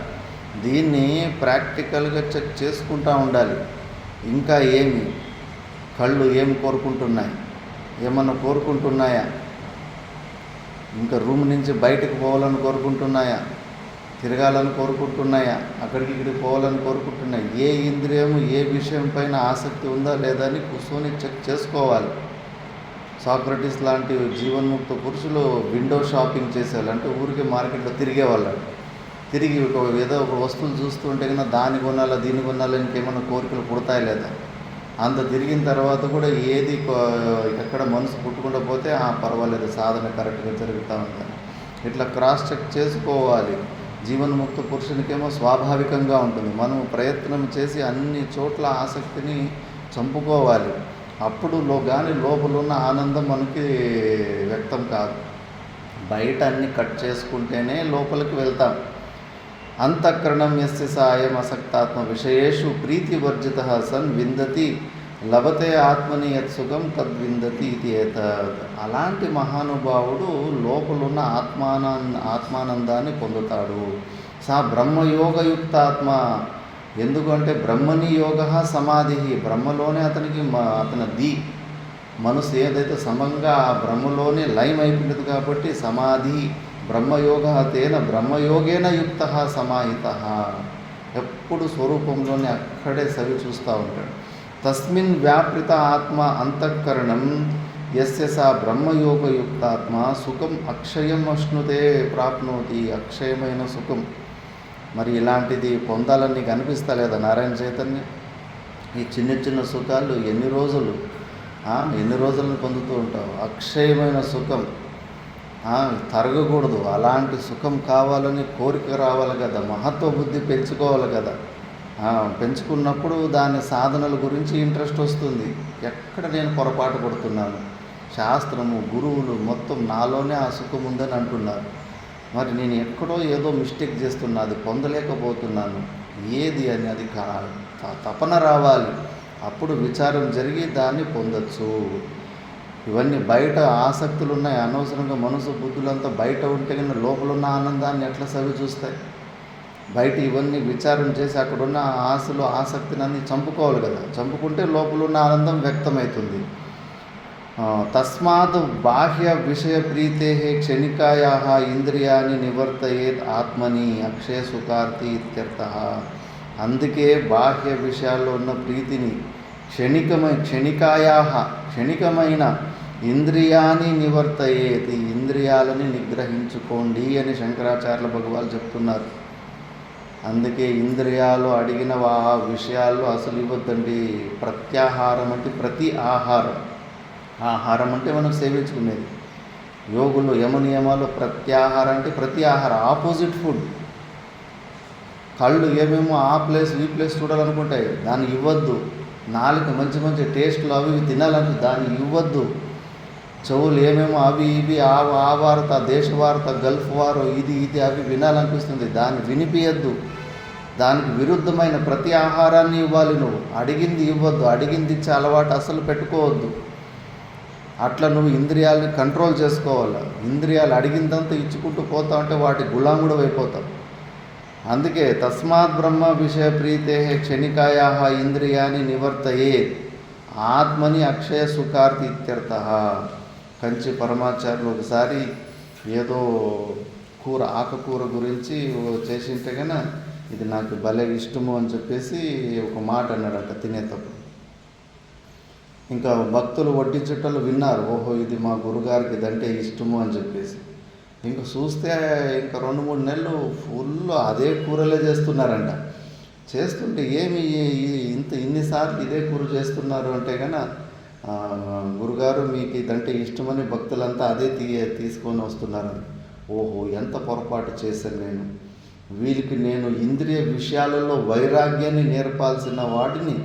దీన్ని ప్రాక్టికల్గా చెక్ చేసుకుంటూ ఉండాలి. ఇంకా ఏమి కళ్ళు ఏం కోరుకుంటున్నాయి, ఏమన్నా కోరుకుంటున్నాయా, ఇంకా రూమ్ నుంచి బయటకు పోవాలని కోరుకుంటున్నాయా, తిరగాలని కోరుకుంటున్నాయా, అక్కడికి ఇక్కడికి పోవాలని కోరుకుంటున్నాయి. ఏ ఇంద్రియము ఏ విషయం పైన ఆసక్తి ఉందా లేదా అని కూర్చొని చెక్ చేసుకోవాలి. సాక్రటీస్ లాంటి జీవన్ముక్త పురుషులు విండో షాపింగ్ చేసేవాళ్ళు. అంటే ఊరికి మార్కెట్లో తిరిగేవాళ్ళు. తిరిగి ఏదో ఒక వస్తువులు చూస్తుంటే కన్నా దాన్ని కొనాలా దీన్ని కొనాలా ఇంకేమైనా కోరికలు పుడతాయి లేదా, అంత తిరిగిన తర్వాత కూడా ఏది ఎక్కడ మనసు పుట్టకుండా పోతే పర్వాలేదు సాధన కరెక్ట్గా జరుగుతూ ఉందని ఇట్లా క్రాస్ చెక్ చేసుకోవాలి. జీవన్ముక్త పురుషునికేమో స్వాభావికంగా ఉంటుంది. మనం ప్రయత్నం చేసి అన్ని చోట్ల ఆసక్తిని చంపుకోవాలి. అప్పుడు కానీ లోపల ఉన్న ఆనందం మనకి వ్యక్తం కాదు. బయట అన్ని కట్ చేసుకుంటేనే లోపలికి వెళ్తాం. అంతఃకరణం యస్య సాయం అసక్తాత్మ విషయేషు ప్రీతివర్జితః సన్ విందతి లభతే ఆత్మని యత్ సుఖం తద్విందతి ఇది ఏతత్. అలాంటి మహానుభావుడు లోపలున్న ఆత్మానందాన్ని పొందుతాడు. సా బ్రహ్మయోగయుక్తాత్మ. ఎందుకంటే బ్రహ్మని యోగ సమాధి, బ్రహ్మలోనే అతనికి మనసు ఏదైతే సమంగా ఆ బ్రహ్మలోనే లయం అయిపోయింది కాబట్టి సమాధి బ్రహ్మయోగ తేన బ్రహ్మయోగేన యుక్త సమాహిత. ఎప్పుడు స్వరూపంలోనే అక్కడే సవి చూస్తూ ఉంటాడు. తస్మిన్ వ్యాపృత ఆత్మ అంతఃకరణం యస్య సా బ్రహ్మయోగయుక్తాత్మ సుఖం అక్షయం అశ్నుతే ప్రాప్నోతి. అక్షయమైన సుఖం. మరి ఇలాంటిది పొందాలని నీకు అనిపిస్తా లేదా నారాయణ చైతన్య? ఈ చిన్న చిన్న సుఖాలు ఎన్ని రోజులను పొందుతూ ఉంటావు. అక్షయమైన సుఖం తరగకూడదు. అలాంటి సుఖం కావాలని కోరిక రావాలి కదా, మహత్వ బుద్ధి పెంచుకోవాలి కదా. పెంచుకున్నప్పుడు దాని సాధనల గురించి ఇంట్రెస్ట్ వస్తుంది. ఎక్కడ నేను పొరపాటు పడుతున్నాను, శాస్త్రము గురువులు మొత్తం నాలోనే ఆ సుఖం ఉందని అంటున్నారు. మరి నేను ఎక్కడో ఏదో మిస్టేక్ చేస్తున్నా, అది పొందలేకపోతున్నాను ఏది అని అది తపన రావాలి. అప్పుడు విచారం జరిగి దాన్ని పొందొచ్చు. ఇవన్నీ బయట ఆసక్తులు ఉన్నాయి. అనవసరంగా మనసు బుద్ధులంతా బయట ఉంటే కానీ లోపల ఉన్న ఆనందాన్ని ఎట్లా సవి చూస్తాయి? బయట ఇవన్నీ విచారం చేసి అక్కడున్న ఆశలు ఆసక్తిని అన్నీ చంపుకోవాలి కదా. చంపుకుంటే లోపల ఉన్న ఆనందం వ్యక్తమవుతుంది. తస్మాత్ బాహ్య విషయ ప్రీతే క్షణికాయా ఇంద్రియాన్ని నివర్తయేత్ ఆత్మని అక్షయ సుఖార్తి ఇత్యర్థః. అందుకే బాహ్య విషయాల్లో ఉన్న ప్రీతిని క్షణికమైన ఇంద్రియాన్ని నివర్తయేత్, ఇంద్రియాలని నిగ్రహించుకోండి అని శంకరాచార్యుల భగవాలు చెప్తున్నారు. అందుకే ఇంద్రియాలు అడిగిన విషయాల్లో అసలు ఇవ్వద్దండి. ప్రత్యాహారం అంటే ప్రతి ఆహారం. ఆహారం అంటే మనం సేవించుకునేది. యోగులు యమ నియమాలు ప్రత్యాహారం అంటే ప్రతి ఆహారం, ఆపోజిట్ ఫుడ్. కళ్ళు ఏమేమో ఆ ప్లేస్ ఈ ప్లేస్ చూడాలనుకుంటాయి, దాన్ని ఇవ్వద్దు. నాలుక మంచి మంచి టేస్ట్లు అవి ఇవి తినాలంటే దాన్ని ఇవ్వద్దు. చెవులు ఏమేమో అవి ఇవి ఆ వార్త, దేశ వార్త, గల్ఫ్ వారు ఇది అవి వినాలనిపిస్తుంది, దాన్ని వినిపించద్దు. దానికి విరుద్ధమైన ప్రతి ఆహారాన్ని ఇవ్వాలి. నువ్వు అడిగింది ఇవ్వద్దు, అడిగింది ఇచ్చే అలవాటు అసలు పెట్టుకోవద్దు. అట్లా నువ్వు ఇంద్రియాలని కంట్రోల్ చేసుకోవాలి. ఇంద్రియాలు అడిగిందంతా ఇచ్చుకుంటూ పోతా ఉంటే వాటి గులాముడు అయిపోతావు. అందుకే తస్మాత్ బ్రహ్మ విషయ ప్రీతే క్షణికాయా ఇంద్రియాన్ని నివర్తయే ఆత్మని అక్షయ సుఖార్థి ఇత్యర్థ. కంచి పరమాచార్యులు ఒకసారి ఏదో ఆకుకూర గురించి చేసింటే కన్నా ఇది నాకు భలే ఇష్టము అని చెప్పేసి ఒక మాట అన్నాడట తినేటప్పుడు. ఇంకా భక్తులు వడ్డించేటోళ్ళు విన్నారు, ఓహో ఇది మా గురుగారికి ఇదంటే ఇష్టము అని చెప్పేసి. ఇంకా చూస్తే ఇంకా 2-3 నెలలు ఫుల్ అదే కూరలే చేస్తున్నారంట. చేస్తుంటే ఏమి ఇన్నిసార్లు ఇదే కూర చేస్తున్నారు అంటే కన్నా, గురుగారు మీకు ఇదంటే ఇష్టమని భక్తులంతా అదే తీసుకొని వస్తున్నారని. ఓహో ఎంత పొరపాటు చేశాను నేను. వీళ్ళకి నేను ఇంద్రియ విషయాలలో వైరాగ్యాన్ని నేర్పాల్సిన వాటిని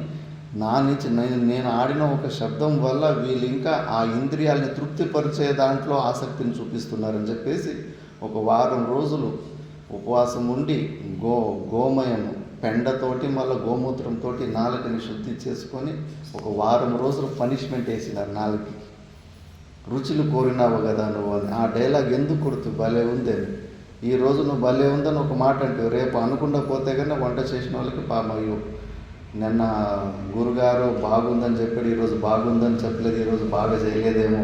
నా నుంచి నేను ఆడిన ఒక శబ్దం వల్ల వీళ్ళు ఇంకా ఆ ఇంద్రియాలని తృప్తిపరిచే దాంట్లో ఆసక్తిని చూపిస్తున్నారని చెప్పేసి ఒక వారం రోజులు ఉపవాసం ఉండి గోమయము పెండతోటి మళ్ళీ గోమూత్రంతో నాలుకని శుద్ధి చేసుకొని ఒక వారం రోజులు పనిష్మెంట్ వేసినారు నాలుగుకి. రుచులు కోరినావు కదా నువ్వు అని. ఆ డైలాగ్ ఎందుకు కొడుతు భలే ఉందని. ఈరోజు నువ్వు భలే ఉందని ఒక మాట అంటావు, రేపు అనుకుండా పోతే కన్నా వంట చేసిన వాళ్ళకి పామయ్యో నిన్న గురుగారు బాగుందని చెప్పాడు, ఈరోజు బాగుందని చెప్పలేదు, ఈరోజు బాగా చేయలేదేమో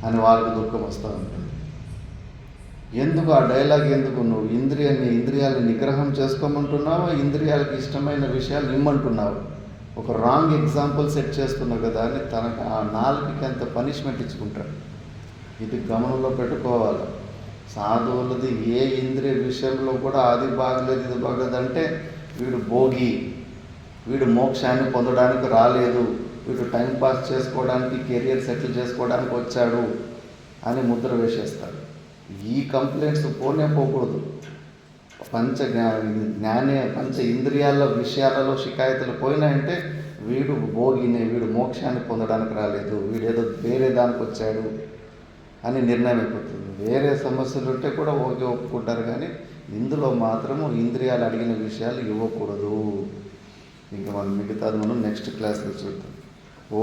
అని వాళ్ళకి దుఃఖం వస్తూ ఉంటుంది. ఎందుకు ఆ డైలాగ్ ఎందుకు? నువ్వు ఇంద్రియాలని నిగ్రహం చేసుకోమంటున్నావు, ఇంద్రియాలకు ఇష్టమైన విషయాలు ఇమ్మంటున్నావు. ఒక రాంగ్ ఎగ్జాంపుల్ సెట్ చేస్తున్నావు కదా అని తనకు ఆ నాలుగుకి అంత పనిష్మెంట్ ఇచ్చుకుంటాడు. ఇది గమనంలో పెట్టుకోవాలి. సాధువులది ఏ ఇంద్రియ విషయంలో కూడా అది బాగలేదు ఇది బాగలేదు అంటే వీడు భోగి, వీడు మోక్షాన్ని పొందడానికి రాలేదు, వీడు టైంపాస్ చేసుకోవడానికి కెరియర్ సెటిల్ చేసుకోవడానికి వచ్చాడు అని ముద్ర వేసేస్తాడు. ఈ కంప్లైంట్స్ పోకూడదు. పంచ ఇంద్రియాల విషయాలలో షికాయతులు పోయినాయంటే వీడు భోగినే, వీడు మోక్షాన్ని పొందడానికి రాలేదు, వీడేదో వేరే దానికి వచ్చాడు అని నిర్ణయం అయిపోతుంది. వేరే సమస్యలు ఉంటే కూడా ఒప్పుకుంటారు, కానీ ఇందులో మాత్రము ఇంద్రియాలు అడిగిన విషయాలు ఇవ్వకూడదు. ఇంకా మిగతాది మనం నెక్స్ట్ క్లాస్లో చూద్దాం.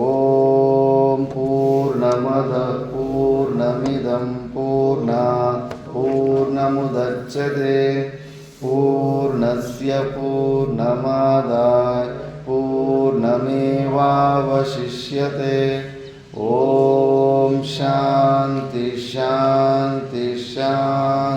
ఓం పూర్ణమద పూర్ణమిదం పూర్ణాత్ పూర్ణముదచ్యతే పూర్ణస్య పూర్ణమాదాయ పూర్ణమేవావశిష్యతే. ఓం శాంతి శాంతి శాంతి.